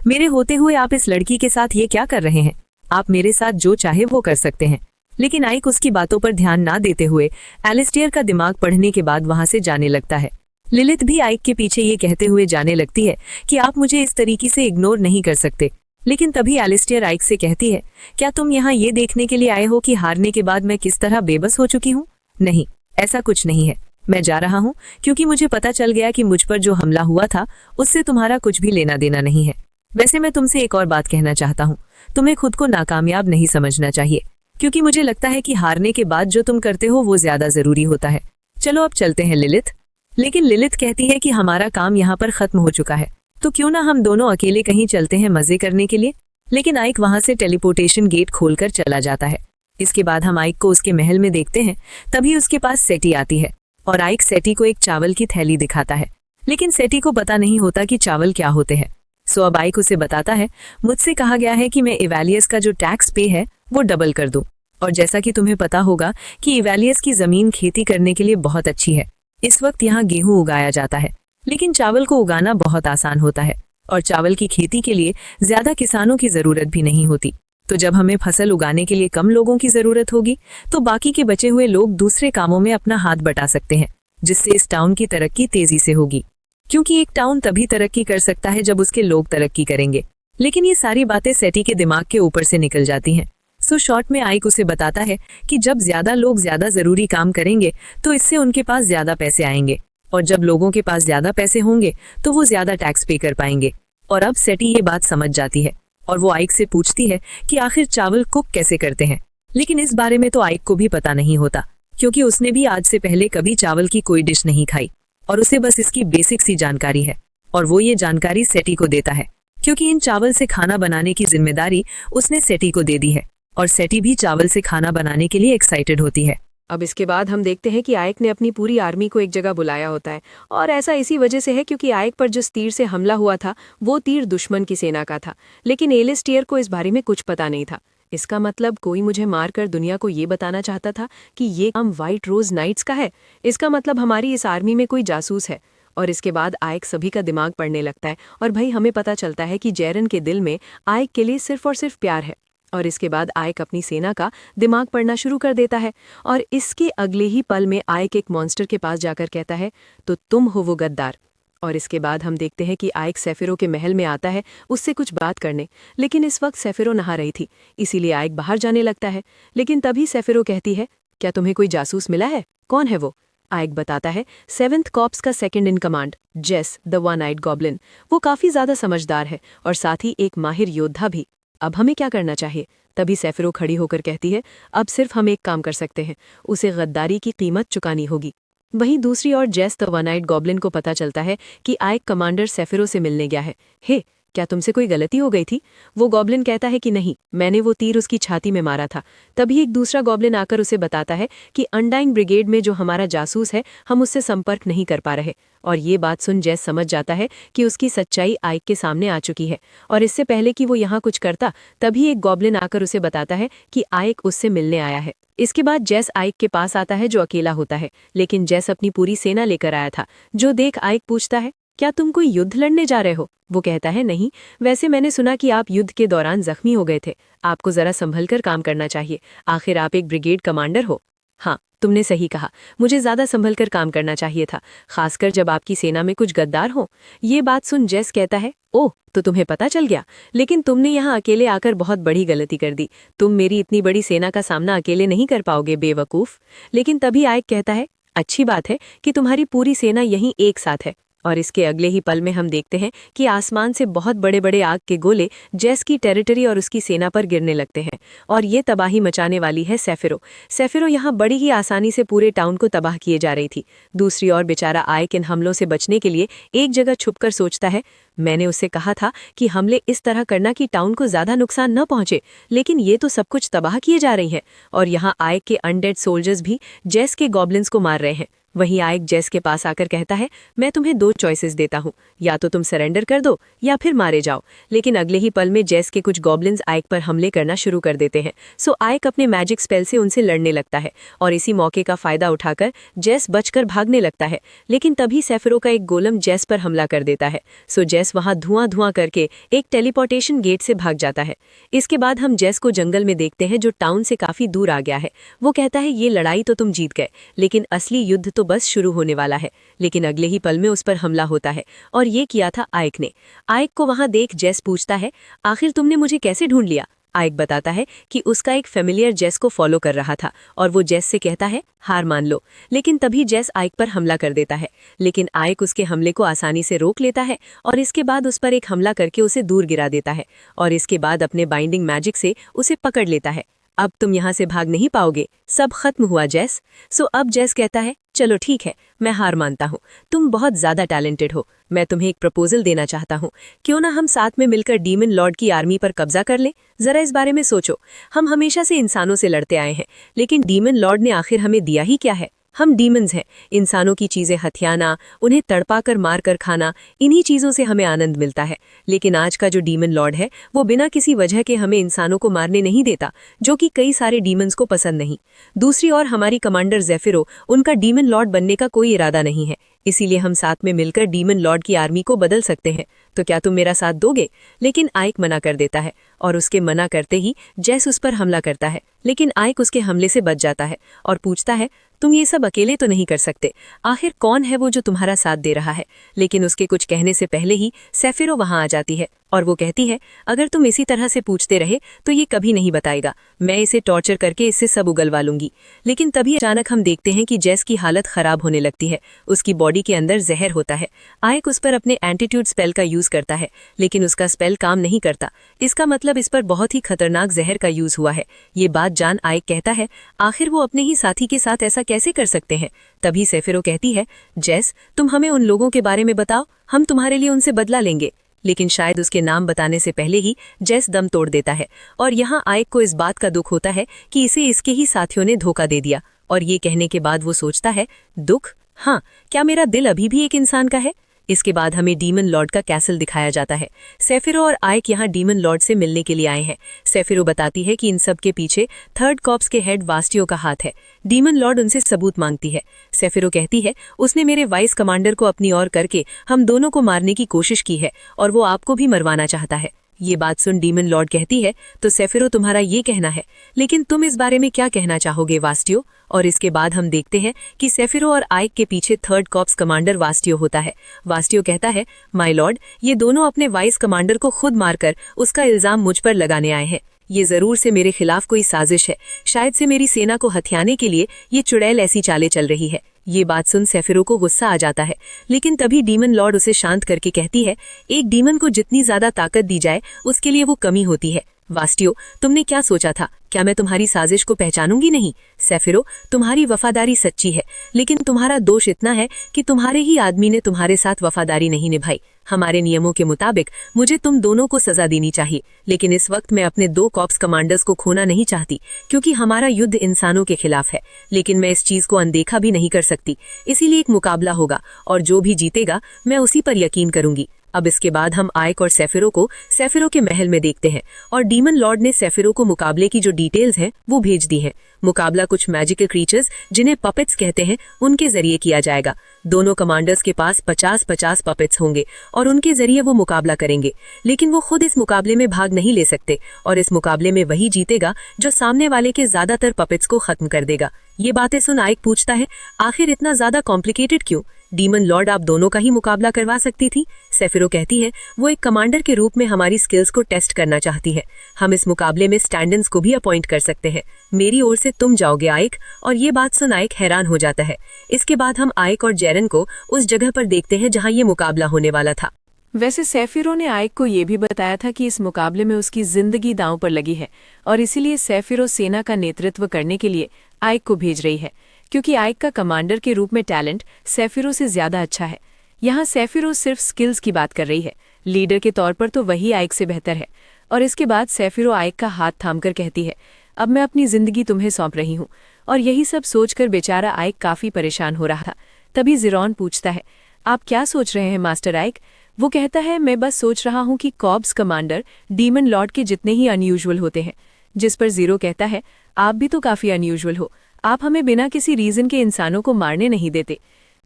मेरे होते हुए आप इस लड़की के साथ ये क्या कर रहे हैं? आप मेरे साथ जो चाहे वो कर सकते हैं। लेकिन आइक उसकी बातों पर ध्यान ना देते हुए एलिस्टियर का दिमाग पढ़ने के बाद वहां से जाने लगता है। लिलिथ भी आइक के पीछे ये कहते हुए जाने लगती है कि आप मुझे इस तरीके से इग्नोर नहीं कर सकते। लेकिन तभी एलिस्टियर आइक से कहती है, क्या तुम यहाँ ये देखने के लिए आए हो कि हारने के बाद मैं किस तरह बेबस हो चुकी हूँ? नहीं, ऐसा कुछ नहीं है। मैं जा रहा हूँ क्योंकि मुझे पता चल गया कि मुझ पर जो हमला हुआ था उससे तुम्हारा कुछ भी लेना देना नहीं है। वैसे मैं तुमसे एक और बात कहना चाहता हूँ, तुम्हें खुद को नाकामयाब नहीं समझना चाहिए, क्योंकि मुझे लगता है कि हारने के बाद जो तुम करते हो वो ज्यादा जरूरी होता है। चलो अब चलते हैं लिलिथ। लेकिन लिलिथ कहती है कि हमारा काम यहाँ पर खत्म हो चुका है, तो क्यों ना हम दोनों अकेले कहीं चलते हैं मजे करने के लिए। लेकिन आइक वहां से टेलीपोर्टेशन गेट खोलकर चला जाता है। इसके बाद हम आइक को उसके महल में देखते हैं। तभी उसके पास सेटी आती है और आइक सेटी को एक चावल की थैली दिखाता है, लेकिन सेटी को पता नहीं होता कि चावल क्या होते हैं। सो अब आइक उसे बताता है, मुझसे कहा गया है कि मैं इवैलियस का जो टैक्स पे है वो डबल कर दूं। और जैसा कि तुम्हें पता होगा कि इवैलियस की जमीन खेती करने के लिए बहुत अच्छी है। इस वक्त यहाँ गेहूं उगाया जाता है, लेकिन चावल को उगाना बहुत आसान होता है और चावल की खेती के लिए ज्यादा किसानों की जरूरत भी नहीं होती। तो जब हमें फसल उगाने के लिए कम लोगों की जरूरत होगी तो बाकी के बचे हुए लोग दूसरे कामों में अपना हाथ बटा सकते हैं, जिससे इस टाउन की तरक्की तेजी से होगी, क्योंकि एक टाउन तभी तरक्की कर सकता है जब उसके लोग तरक्की करेंगे। लेकिन ये सारी बातें सेटी के दिमाग के ऊपर से निकल जाती हैं। सो शॉर्ट में आइक उसे बताता है कि जब ज्यादा लोग ज्यादा जरूरी काम करेंगे तो इससे उनके पास ज्यादा पैसे आएंगे, और जब लोगों के पास ज्यादा पैसे होंगे तो वो ज्यादा टैक्स पे कर पाएंगे। और अब सेटी ये बात समझ जाती है और वो आइक से पूछती है कि आखिर चावल कुक कैसे करते हैं। लेकिन इस बारे में तो आइक को भी पता नहीं होता, क्योंकि उसने भी आज से पहले कभी चावल की कोई डिश नहीं खाई और उसे बस इसकी बेसिक सी जानकारी है। और वो ये जानकारी सेटी को देता है, क्योंकि इन चावल से खाना बनाने की जिम्मेदारी उसने सेटी को दे दी है और सेटी भी चावल से खाना बनाने के लिए एक्साइटेड होती है। अब इसके बाद हम देखते हैं कि आइक ने अपनी पूरी आर्मी को एक जगह बुलाया होता है, और ऐसा इसी वजह से है क्योंकि आइक पर जिस तीर से हमला हुआ था वो तीर दुश्मन की सेना का था। लेकिन एलिस्टियर को इस बारे में कुछ पता नहीं था। इसका मतलब कोई मुझे मारकर दुनिया को ये बताना चाहता था कि ये काम व्हाइट रोज नाइट्स का है। इसका मतलब हमारी इस आर्मी में कोई जासूस है। और इसके बाद आइक सभी का दिमाग पढ़ने लगता है और भाई हमें पता चलता है कि जैरन के दिल में आइक के लिए सिर्फ और सिर्फ प्यार है। और इसके बाद आइक अपनी सेना का दिमाग पढ़ना शुरू कर देता है और इसके अगले ही पल में आइक एक मॉन्स्टर के पास जाकर कहता है, तो तुम हो वो गद्दार। और इसके बाद हम देखते हैं कि आइक सेफिरो के महल में आता है उससे कुछ बात करने, लेकिन इस वक्त सेफिरो नहा रही थी, इसीलिए आइक बाहर जाने लगता है। लेकिन तभी सेफिरो कहती है, क्या तुम्हें कोई जासूस मिला है? कौन है वो? आइक बताता है, 7th कॉर्प्स का सेकंड इन कमांड जेस द वन आइड गॉब्लिन। वो काफी ज्यादा समझदार है और साथ ही एक माहिर योद्धा भी। अब हमें क्या करना चाहिए? तभी सेफिरो खड़ी होकर कहती है, अब सिर्फ हम एक काम कर सकते हैं, उसे गद्दारी की कीमत चुकानी होगी। वहीं दूसरी ओर जेस द वन आइड गॉब्लिन को पता चलता है कि आइक कमांडर सेफिरो से मिलने गया है। हे, क्या तुमसे कोई गलती हो गई थी? वो गॉब्लिन कहता है कि नहीं, मैंने वो तीर उसकी छाती में मारा था। तभी एक दूसरा गॉब्लिन आकर उसे बताता है कि अनडाइंग ब्रिगेड में जो हमारा जासूस है हम उससे संपर्क नहीं कर पा रहे। और ये बात सुन जेस समझ जाता है कि उसकी सच्चाई आइक के सामने आ चुकी है। और इससे पहले कि वो यहाँ कुछ करता तभी एक गॉब्लिन आकर उसे बताता है कि आइक उससे मिलने आया है। इसके बाद जेस आइक के पास आता है जो अकेला होता है, लेकिन जेस अपनी पूरी सेना लेकर आया था। जो देख आइक पूछता है, क्या तुम कोई युद्ध लड़ने जा रहे हो? वो कहता है, नहीं, वैसे मैंने सुना कि आप युद्ध के दौरान जख्मी हो गए थे। आपको जरा संभल कर काम करना चाहिए, आखिर आप एक ब्रिगेड कमांडर हो। हाँ, तुमने सही कहा, मुझे ज्यादा संभल कर काम करना चाहिए था, खासकर जब आपकी सेना में कुछ गद्दार हो। ये बात सुन जेस कहता है, ओह, तो तुम्हें पता चल गया, लेकिन तुमने यहाँ अकेले आकर बहुत बड़ी गलती कर दी। तुम मेरी इतनी बड़ी सेना का सामना अकेले नहीं कर पाओगे, बेवकूफ। लेकिन तभी आइक कहता है, अच्छी बात है कि तुम्हारी पूरी सेना यहीं एक साथ है। और इसके अगले ही पल में हम देखते हैं कि आसमान से बहुत बड़े बड़े आग के गोले जेस की टेरिटरी और उसकी सेना पर गिरने लगते हैं, और ये तबाही मचाने वाली है सेफिरो। सेफिरो यहाँ बड़ी ही आसानी से पूरे टाउन को तबाह किए जा रही थी। दूसरी ओर बेचारा आइक इन हमलों से बचने के लिए एक जगह छुपकर सोचता है, मैंने उससे कहा था कि हमले इस तरह करना कि टाउन को ज्यादा नुकसान न पहुंचे, लेकिन ये तो सब कुछ तबाह किए जा रही है। और यहाँ आइक के अनडेड सोल्जर्स भी जेस के गॉब्लिन्स को मार रहे हैं। वहीं आइक जेस के पास आकर कहता है, मैं तुम्हें 2 चॉइसेस देता हूँ, या तो तुम सरेंडर कर दो या फिर मारे जाओ। लेकिन अगले ही पल में जेस के कुछ गॉब्लिन्स आइक पर हमले करना शुरू कर देते हैं। सो आइक अपने मैजिक स्पेल से उनसे लड़ने लगता है और इसी मौके का फायदा उठाकर जेस बचकर भागने लगता है। लेकिन तभी सेफिरो का एक गोलम जेस पर हमला कर देता है। सो जेस वहां धुआं धुआं करके एक टेलीपोर्टेशन गेट से भाग जाता है। इसके बाद हम जेस को जंगल में देखते हैं जो टाउन से काफी दूर आ गया है। वो कहता है, ये लड़ाई तो तुम जीत गए, लेकिन असली युद्ध तो बस शुरू होने वाला है। लेकिन अगले ही पल में उस पर हमला होता है, और ये किया था आइक ने। आइक को वहां देख जेस पूछता है, आखिर तुमने मुझे कैसे ढूंढ लिया? आइक बताता है कि उसका एक फेमिलियर जेस को फॉलो कर रहा था, और वो जेस से कहता है हार मान लो। लेकिन तभी जेस आइक पर हमला कर देता है, लेकिन आइक उसके हमले को आसानी से रोक लेता है और इसके बाद उस पर एक हमला करके उसे दूर गिरा देता है, और इसके बाद अपने बाइंडिंग मैजिक से उसे पकड़ लेता है। अब तुम यहाँ से भाग नहीं पाओगे, सब खत्म हुआ जेस। सो अब जेस कहता है, चलो ठीक है, मैं हार मानता हूँ, तुम बहुत ज्यादा टैलेंटेड हो। मैं तुम्हें एक प्रपोजल देना चाहता हूँ, क्यों ना हम साथ में मिलकर डीमन लॉर्ड की आर्मी पर कब्जा कर लें? जरा इस बारे में सोचो, हम हमेशा से इंसानों से लड़ते आए हैं, लेकिन डीमन लॉर्ड ने आखिर हमें दिया ही क्या है? हम डीमंस हैं। इंसानों की चीजें हथियाना, उन्हें तड़पाकर मार कर खाना, इन्हीं चीजों से हमें आनंद मिलता है। लेकिन आज का जो डीमन लॉर्ड है वो बिना किसी वजह के हमें इंसानों को मारने नहीं देता, जो कि कई सारे डीमंस को पसंद नहीं। दूसरी ओर हमारी कमांडर ज़ेफिरो, उनका डीमन लॉर्ड बनने का कोई इरादा नहीं है, इसीलिए हम साथ में मिलकर डीमन लॉर्ड की आर्मी को बदल सकते हैं। तो क्या तुम मेरा साथ दोगे? लेकिन आइक मना कर देता है, और उसके मना करते ही जेस उस पर हमला करता है। लेकिन आइक उसके हमले से बच जाता है और पूछता है, तुम ये सब अकेले तो नहीं कर सकते, आखिर कौन है वो जो तुम्हारा साथ दे रहा है? लेकिन उसके कुछ कहने से पहले ही ज़ेफिरो वहां आ जाती है और वो कहती है, अगर तुम इसी तरह से पूछते रहे तो ये कभी नहीं बताएगा, मैं इसे टॉर्चर करके इससे सब उगलवा लूंगी। लेकिन तभी अचानक हम देखते हैं कि जेस की हालत खराब होने लगती है, उसकी बॉडी के अंदर जहर होता है। आइक उस पर अपने एंटीट्यूड स्पेल का यूज करता है, लेकिन उसका स्पेल काम नहीं करता। इसका मतलब इस पर बहुत ही खतरनाक जहर का यूज हुआ है। ये बात जान आइक कहता है, आखिर वो अपने ही साथी के साथ ऐसा कैसे कर सकते हैं? तभी ज़ेफिरो कहती है, जेस तुम हमें उन लोगों के बारे में बताओ, हम तुम्हारे लिए उनसे बदला लेंगे। लेकिन शायद उसके नाम बताने से पहले ही जेस दम तोड़ देता है, और यहाँ आइक को इस बात का दुख होता है कि इसे इसके ही साथियों ने धोखा दे दिया। और ये कहने के बाद वो सोचता है, दुख? हाँ, क्या मेरा दिल अभी भी एक इंसान का है? इसके बाद हमें डीमन लॉर्ड का कैसल दिखाया जाता है। ज़ेफिरो और आइक यहाँ डीमन लॉर्ड से मिलने के लिए आए हैं। ज़ेफिरो बताती है कि इन सब के पीछे थर्ड कॉर्प्स के हेड वास्टियो का हाथ है। डीमन लॉर्ड उनसे सबूत मांगती है। ज़ेफिरो कहती है, उसने मेरे वाइस कमांडर को अपनी ओर करके हम दोनों को मारने की कोशिश की है, और वो आपको भी मरवाना चाहता है। ये बात सुन डीमन लॉर्ड कहती है, तो ज़ेफिरो तुम्हारा ये कहना है, लेकिन तुम इस बारे में क्या कहना चाहोगे वास्टियो? और इसके बाद हम देखते हैं कि ज़ेफिरो और आइक के पीछे थर्ड कॉर्प्स कमांडर वास्टियो होता है। वास्टियो कहता है, माय लॉर्ड, ये दोनों अपने वाइस कमांडर को खुद मारकर उसका इल्जाम मुझ पर लगाने आए हैं। ये जरूर से मेरे खिलाफ कोई साजिश है, शायद से मेरी सेना को हथियाने के लिए ये चुड़ैल ऐसी चालें चल रही है। ये बात सुन ज़ेफिरो को गुस्सा आ जाता है, लेकिन तभी डीमन लॉर्ड उसे शांत करके कहती है, एक डीमन को जितनी ज्यादा ताकत दी जाए उसके लिए वो कमी होती है। वास्टियो, तुमने क्या सोचा था? क्या मैं तुम्हारी साजिश को पहचानूंगी नहीं? ज़ेफिरो, तुम्हारी वफादारी सच्ची है, लेकिन तुम्हारा दोष इतना है कि तुम्हारे ही आदमी ने तुम्हारे साथ वफादारी नहीं निभाई। हमारे नियमों के मुताबिक मुझे तुम दोनों को सजा देनी चाहिए, लेकिन इस वक्त मैं अपने 2 कॉर्प्स कमांडर्स को खोना नहीं चाहती, क्योंकि हमारा युद्ध इंसानों के खिलाफ है। लेकिन मैं इस चीज को अनदेखा भी नहीं कर सकती, इसीलिए एक मुकाबला होगा, और जो भी जीतेगा मैं उसी पर यकीन करूंगी। अब इसके बाद हम आइक और ज़ेफिरो के महल में देखते हैं, और डीमन लॉर्ड ने ज़ेफिरो को मुकाबले की जो डिटेल्स हैं वो भेज दी हैं। मुकाबला कुछ मैजिकल क्रीचर्स, जिन्हें पपेट्स कहते हैं, उनके जरिए किया जाएगा। दोनों कमांडर्स के पास 50-50 पपेट्स होंगे और उनके जरिए वो मुकाबला करेंगे, लेकिन वो खुद इस मुकाबले में भाग नहीं ले सकते, और इस मुकाबले में वही जीतेगा जो सामने वाले के ज्यादातर पपेट्स को खत्म कर देगा। ये बातें सुन आइक पूछता है, आखिर इतना ज्यादा कॉम्प्लिकेटेड क्यों? डीमन लॉर्ड आप दोनों का ही मुकाबला करवा सकती थी। ज़ेफिरो कहती है, वो एक कमांडर के रूप में हमारी स्किल्स को टेस्ट करना चाहती है। हम इस मुकाबले में स्टैंड-इन्स को भी अपॉइंट कर सकते हैं। मेरी ओर से तुम जाओगे आइक। और ये बात सुन आइक हैरान हो जाता है। इसके बाद हम आइक और जेरन को उस जगह पर देखते हैं जहाँ ये मुकाबला होने वाला था। वैसे ज़ेफिरो ने आइक को ये भी बताया था कि इस मुकाबले में उसकी जिंदगी दांव पर लगी है, और इसीलिए ज़ेफिरो सेना का नेतृत्व करने के लिए आइक को भेज रही है, क्योंकि आइक का कमांडर के रूप में टैलेंट ज़ेफिरो से ज्यादा अच्छा है। यहाँ ज़ेफिरो सिर्फ स्किल्स की बात कर रही है, लीडर के तौर पर तो वही आइक से बेहतर है। और इसके बाद ज़ेफिरो आइक का हाथ थामकर कहती है, अब मैं अपनी जिंदगी तुम्हें सौंप रही हूँ। और यही सब सोचकर बेचारा आइक काफी परेशान हो रहा था। तभी ज़िरोन पूछता है, आप क्या सोच रहे हैं मास्टर आइक? वो कहता है, मैं बस सोच रहा हूँ कि कॉर्प्स कमांडर डीमन लॉर्ड के जितने ही अनयूजुअल होते हैं। जिस पर ज़ीरो कहता है, आप भी तो काफी अनयूजुअल हो, आप हमें बिना किसी रीजन के इंसानों को मारने नहीं देते।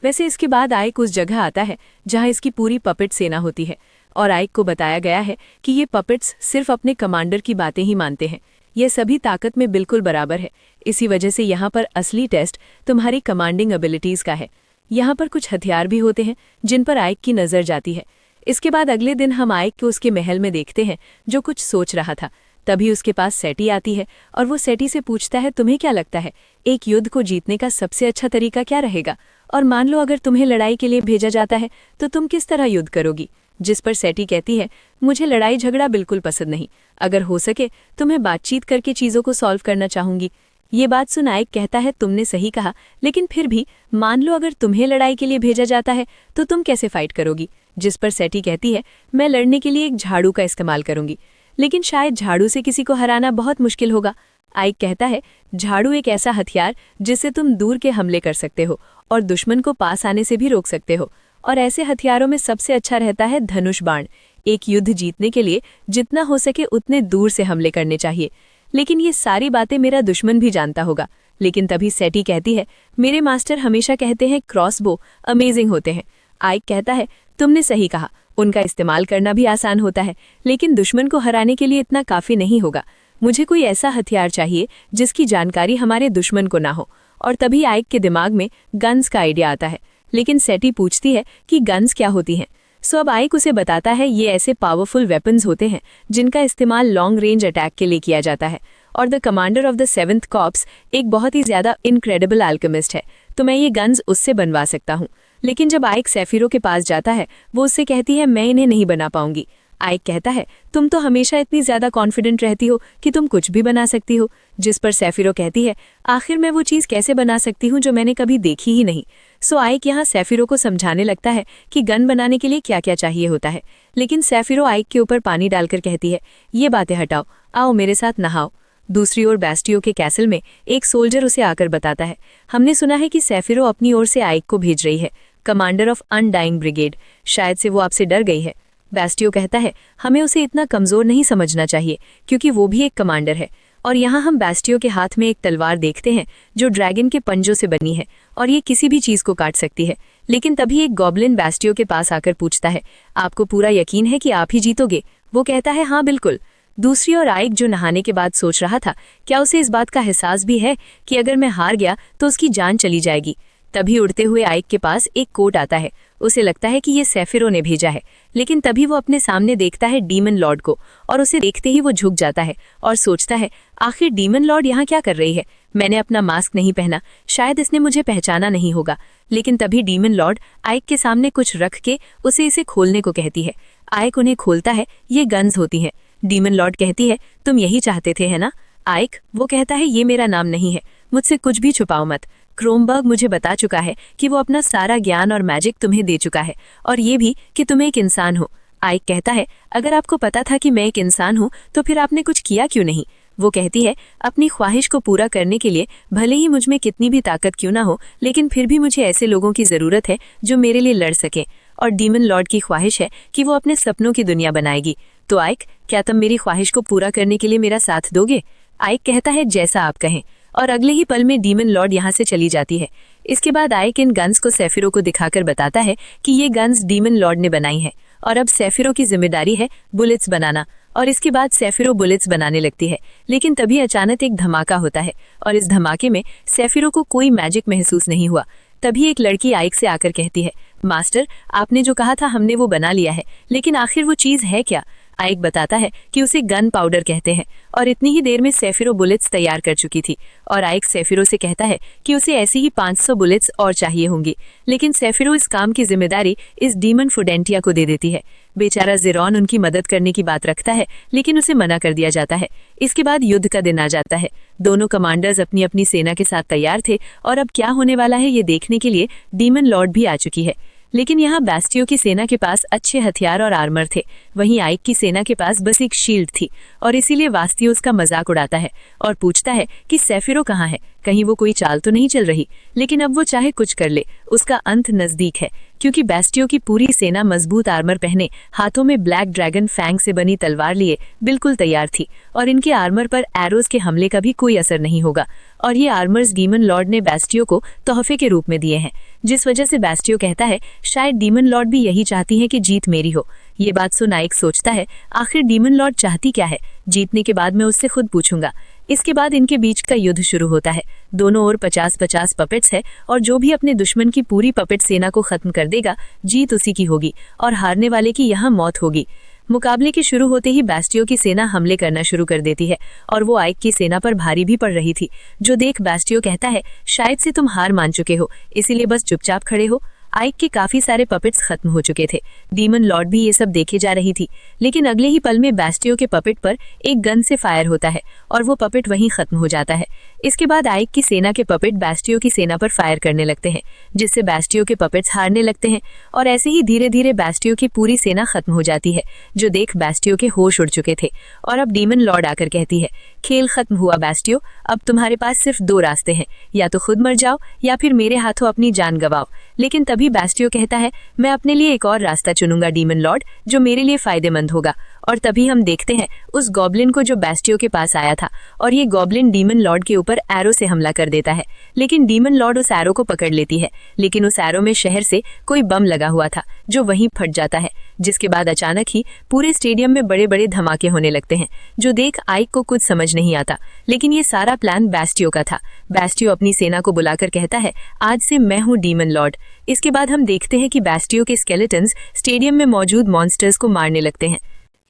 वैसे इसके बाद आइक उस जगह आता है जहां इसकी पूरी पपेट सेना होती है, और आइक को बताया गया है कि ये पपेट्स सिर्फ अपने कमांडर की बातें ही मानते हैं। ये सभी ताकत में बिल्कुल बराबर है, इसी वजह से यहाँ पर असली टेस्ट तुम्हारी कमांडिंग एबिलिटीज का है। यहाँ पर कुछ हथियार भी होते हैं जिन पर आइक की नज़र जाती है। इसके बाद अगले दिन हम आइक को उसके महल में देखते हैं जो कुछ सोच रहा था। तभी उसके पास सेटी आती है और वो सेटी से पूछता है, तुम्हें क्या लगता है एक युद्ध को जीतने का सबसे अच्छा तरीका क्या रहेगा? और मान लो अगर तुम्हें लड़ाई के लिए भेजा जाता है तो तुम किस तरह युद्ध करोगी? जिस पर सेटी कहती है, मुझे लड़ाई झगड़ा बिल्कुल पसंद नहीं, अगर हो सके तो मैं बातचीत करके चीज़ों को सॉल्व करना चाहूंगी। ये बात सुन आइक कहता है, तुमने सही कहा, लेकिन फिर भी मान लो अगर तुम्हें लड़ाई के लिए भेजा जाता है तो तुम कैसे फाइट करोगी? जिस पर सेटी कहती है, मैं लड़ने के लिए एक झाड़ू का इस्तेमाल करूंगी, लेकिन शायद झाड़ू से किसी को हराना बहुत मुश्किल होगा। आइक कहता है, झाड़ू एक ऐसा हथियार जिससे तुम दूर के हमले कर सकते हो और दुश्मन को पास आने से भी रोक सकते हो, और ऐसे हथियारों में सबसे अच्छा रहता है धनुष बाण। एक युद्ध जीतने के लिए जितना हो सके उतने दूर से हमले करने चाहिए, लेकिन ये सारी बातें मेरा दुश्मन भी जानता होगा। लेकिन तभी सेटी कहती है, मेरे मास्टर हमेशा कहते हैं क्रॉसबो अमेजिंग होते हैं। आइक कहता है, तुमने सही कहा, उनका इस्तेमाल करना भी आसान होता है, लेकिन दुश्मन को हराने के लिए इतना काफ़ी नहीं होगा। मुझे कोई ऐसा हथियार चाहिए जिसकी जानकारी हमारे दुश्मन को ना हो। और तभी आइक के दिमाग में गन्स का आइडिया आता है, लेकिन सेटी पूछती है कि गन्स क्या होती हैं। सो अब आइक उसे बताता है, ये ऐसे पावरफुल वेपन्स होते हैं जिनका इस्तेमाल लॉन्ग रेंज अटैक के लिए किया जाता है। और the commander of the 7th corps एक बहुत ही ज़्यादा इनक्रेडिबल अल्केमिस्ट है, तो मैं ये गन्स उससे बनवा सकता हूँ। लेकिन जब आइक सैफिरो के पास जाता है, वो उससे कहती है, मैं इन्हें नहीं बना पाऊंगी। आइक कहता है, तुम तो हमेशा इतनी ज़्यादा कॉन्फिडेंट रहती हो कि तुम कुछ भी बना सकती हो। जिस पर सैफिरो कहती है, आखिर मैं वो चीज़ कैसे बना सकती हूँ जो मैंने कभी देखी ही नहीं। सो आइक यहाँ सैफिरो को समझाने लगता है कि गन बनाने के लिए क्या क्या चाहिए होता है, लेकिन सैफिरो आइक के ऊपर पानी डालकर कहती है, ये बातें हटाओ, आओ मेरे साथ नहाओ। दूसरी ओर बैस्टियो के कैसल में एक सोल्जर उसे आकर बताता है, हमने सुना है कि सैफिरो अपनी ओर से आइक को भेज रही है, कमांडर ऑफ अनडाइंग ब्रिगेड, शायद से वो आपसे डर गई है। बैस्टियो कहता है, हमें उसे इतना कमज़ोर नहीं समझना चाहिए क्योंकि वो भी एक कमांडर है। और यहाँ हम बैस्टियो के हाथ में एक तलवार देखते हैं जो ड्रैगन के पंजों से बनी है और ये किसी भी चीज़ को काट सकती है। लेकिन तभी एक गॉब्लिन बैस्टियो के पास आकर पूछता है, आपको पूरा यकीन है कि आप ही जीतोगे? वो कहता है, हाँ बिल्कुल। दूसरी ओर आइक जो नहाने के बाद सोच रहा था, क्या उसे इस बात का एहसास भी है कि अगर मैं हार गया तो उसकी जान चली जाएगी? तभी उड़ते हुए आइक के पास एक कोट आता है। उसे लगता है कि ये सैफिरो ने भेजा है, लेकिन तभी वो अपने सामने देखता है डीमन लॉर्ड को, और उसे देखते ही वो झुक जाता है और सोचता है, आखिर डीमन लॉर्ड यहाँ क्या कर रही है? मैंने अपना मास्क नहीं पहना, शायद इसने मुझे पहचाना नहीं होगा। लेकिन तभी डीमन लॉर्ड आइक के सामने कुछ रख के उसे इसे खोलने को कहती है। आइक उन्हें खोलता है, ये गन्स होती हैं। डीमन लॉर्ड कहती है, तुम यही चाहते थे है ना? आइक वो कहता है, ये मेरा नाम नहीं है, मुझसे कुछ भी छुपाओ मत। क्रोमबर्ग मुझे बता चुका है कि वो अपना सारा ज्ञान और मैजिक तुम्हें दे चुका है, और ये भी कि तुम एक इंसान हो। आइक कहता है, अगर आपको पता था कि मैं एक इंसान हूँ तो फिर आपने कुछ किया क्यों नहीं? वो कहती है, अपनी ख्वाहिश को पूरा करने के लिए भले ही मुझ में कितनी भी ताकत क्यों ना हो, लेकिन फिर भी मुझे ऐसे लोगों की ज़रूरत है जो मेरे लिए लड़ सकें। और डीमन लॉर्ड की ख्वाहिश है कि वो अपने सपनों की दुनिया बनाएगी। तो आइक, क्या तुम मेरी ख्वाहिश को पूरा करने के लिए मेरा साथ दोगे? आइक कहता है, जैसा आप कहें। और अगले ही पल में डीमन लॉर्ड यहाँ से चली जाती है। इसके बाद आइक इन गन्स को सैफिरो को दिखाकर बताता है कि ये गन्स डीमन लॉर्ड ने बनाई हैं, और अब सैफिरो की जिम्मेदारी है बुलेट्स बनाना। और इसके बाद सैफिरो बुलेट्स बनाने लगती है, लेकिन तभी अचानक एक धमाका होता है, और इस धमाके में सैफिरो को कोई मैजिक महसूस नहीं हुआ। तभी एक लड़की आइक से आकर कहती है, मास्टर, आपने जो कहा था हमने वो बना लिया है, लेकिन आखिर वो चीज़ है क्या? आइक बताता है कि उसे गन पाउडर कहते हैं, और इतनी ही देर में सैफिरो बुलेट्स तैयार कर चुकी थी। और आइक सैफिरो से कहता है कि उसे ऐसी ही 500 बुलेट्स और चाहिए होंगी, लेकिन सैफिरो इस काम की जिम्मेदारी इस डीमन फुडेंटिया को दे देती है। बेचारा ज़ेरॉन उनकी मदद करने की बात रखता है, लेकिन उसे मना कर दिया जाता है। इसके बाद युद्ध का दिन आ जाता है। दोनों कमांडर्स अपनी अपनी सेना के साथ तैयार थे, और अब क्या होने वाला है ये देखने के लिए डीमन लॉर्ड भी आ चुकी है। लेकिन यहाँ बैस्टियो की सेना के पास अच्छे हथियार और आर्मर थे, वहीं आइक की सेना के पास बस एक शील्ड थी, और इसीलिए वास्तियो उसका मजाक उड़ाता है और पूछता है कि सैफिरो कहाँ है, कहीं वो कोई चाल तो नहीं चल रही। लेकिन अब वो चाहे कुछ कर ले, उसका अंत नजदीक है, क्योंकि बैस्टियो की पूरी सेना मजबूत आर्मर पहने, हाथों में ब्लैक ड्रैगन फैंग से बनी तलवार लिए बिल्कुल तैयार थी, और इनके आर्मर पर एरोज के हमले का भी कोई असर नहीं होगा। और ये आर्मर्स डीमन लॉर्ड ने बैस्टियो को तोहफे के रूप में दिए हैं, जिस वजह से बैस्टियो कहता है शायद डीमन लॉर्ड भी यही चाहती है कि जीत मेरी हो। ये बात सुन आइक सोचता है, आखिर डीमन लॉर्ड चाहती क्या है? जीतने के बाद मैं उससे खुद पूछूंगा। इसके बाद इनके बीच का युद्ध शुरू होता है। दोनों ओर 50-50 पपेट्स है और जो भी अपने दुश्मन की पूरी पपेट सेना को खत्म कर देगा जीत उसी की होगी और हारने वाले की यहाँ मौत होगी। मुकाबले के शुरू होते ही बैस्टियो की सेना हमले करना शुरू कर देती है और वो आइक की सेना पर भारी भी पड़ रही थी, जो देख बैस्टियो कहता है, शायद से तुम हार मान चुके हो, इसीलिए बस चुपचाप खड़े हो। आइक के काफी सारे पपेट्स खत्म हो चुके थे। डीमन लॉर्ड भी ये सब देखे जा रही थी, लेकिन अगले ही पल में बैस्टियो के पपेट पर एक गन से फायर होता है और वो पपेट वहीं खत्म हो जाता है। इसके बाद आइक की सेना के पपेट बैस्टियो की सेना पर फायर करने लगते हैं, जिससे बैस्टियो के पपेट्स हारने लगते हैं और ऐसे ही धीरे धीरे बैस्टियो की पूरी सेना खत्म हो जाती है, जो देख बैस्टियो के होश उड़ चुके थे। और अब डीमन लॉर्ड आकर कहती है, खेल खत्म हुआ बैस्टियो, अब तुम्हारे पास सिर्फ 2 रास्ते हैं, या तो खुद मर जाओ या फिर मेरे हाथों अपनी जान गंवाओ। लेकिन तभी बैस्टियो कहता है, मैं अपने लिए एक और रास्ता चुनूंगा डीमन लॉर्ड, जो मेरे लिए फायदेमंद होगा। और तभी हम देखते हैं उस गॉब्लिन को जो बैस्टियो के पास आया था, और ये गॉब्लिन डीमन लॉर्ड के ऊपर एरो से हमला कर देता है। लेकिन डीमन लॉर्ड उस एरो को पकड़ लेती है, लेकिन उस एरो में शहर से कोई बम लगा हुआ था जो वहीं फट जाता है, जिसके बाद अचानक ही पूरे स्टेडियम में बड़े बड़े धमाके होने लगते हैं, जो देख आइक को कुछ समझ नहीं आता। लेकिन ये सारा प्लान बैस्टियो का था। बैस्टियो अपनी सेना को बुलाकर कहता है, आज से मैं हूँ डीमन लॉर्ड। इसके बाद हम देखते हैं कि बैस्टियो के स्केलेटन्स स्टेडियम में मौजूद मॉन्स्टर्स को मारने लगते हैं।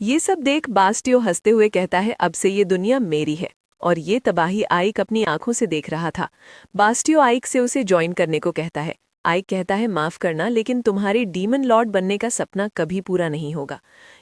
ये सब देख बैस्टियो हंसते हुए कहता है, अब से ये दुनिया मेरी है। और ये तबाही आइक अपनी आंखों से देख रहा था। बैस्टियो आइक से उसे ज्वाइन करने को कहता है। आइक कहता है, माफ करना, लेकिन तुम्हारे डीमन लॉर्ड बनने का सपना कभी पूरा नहीं होगा।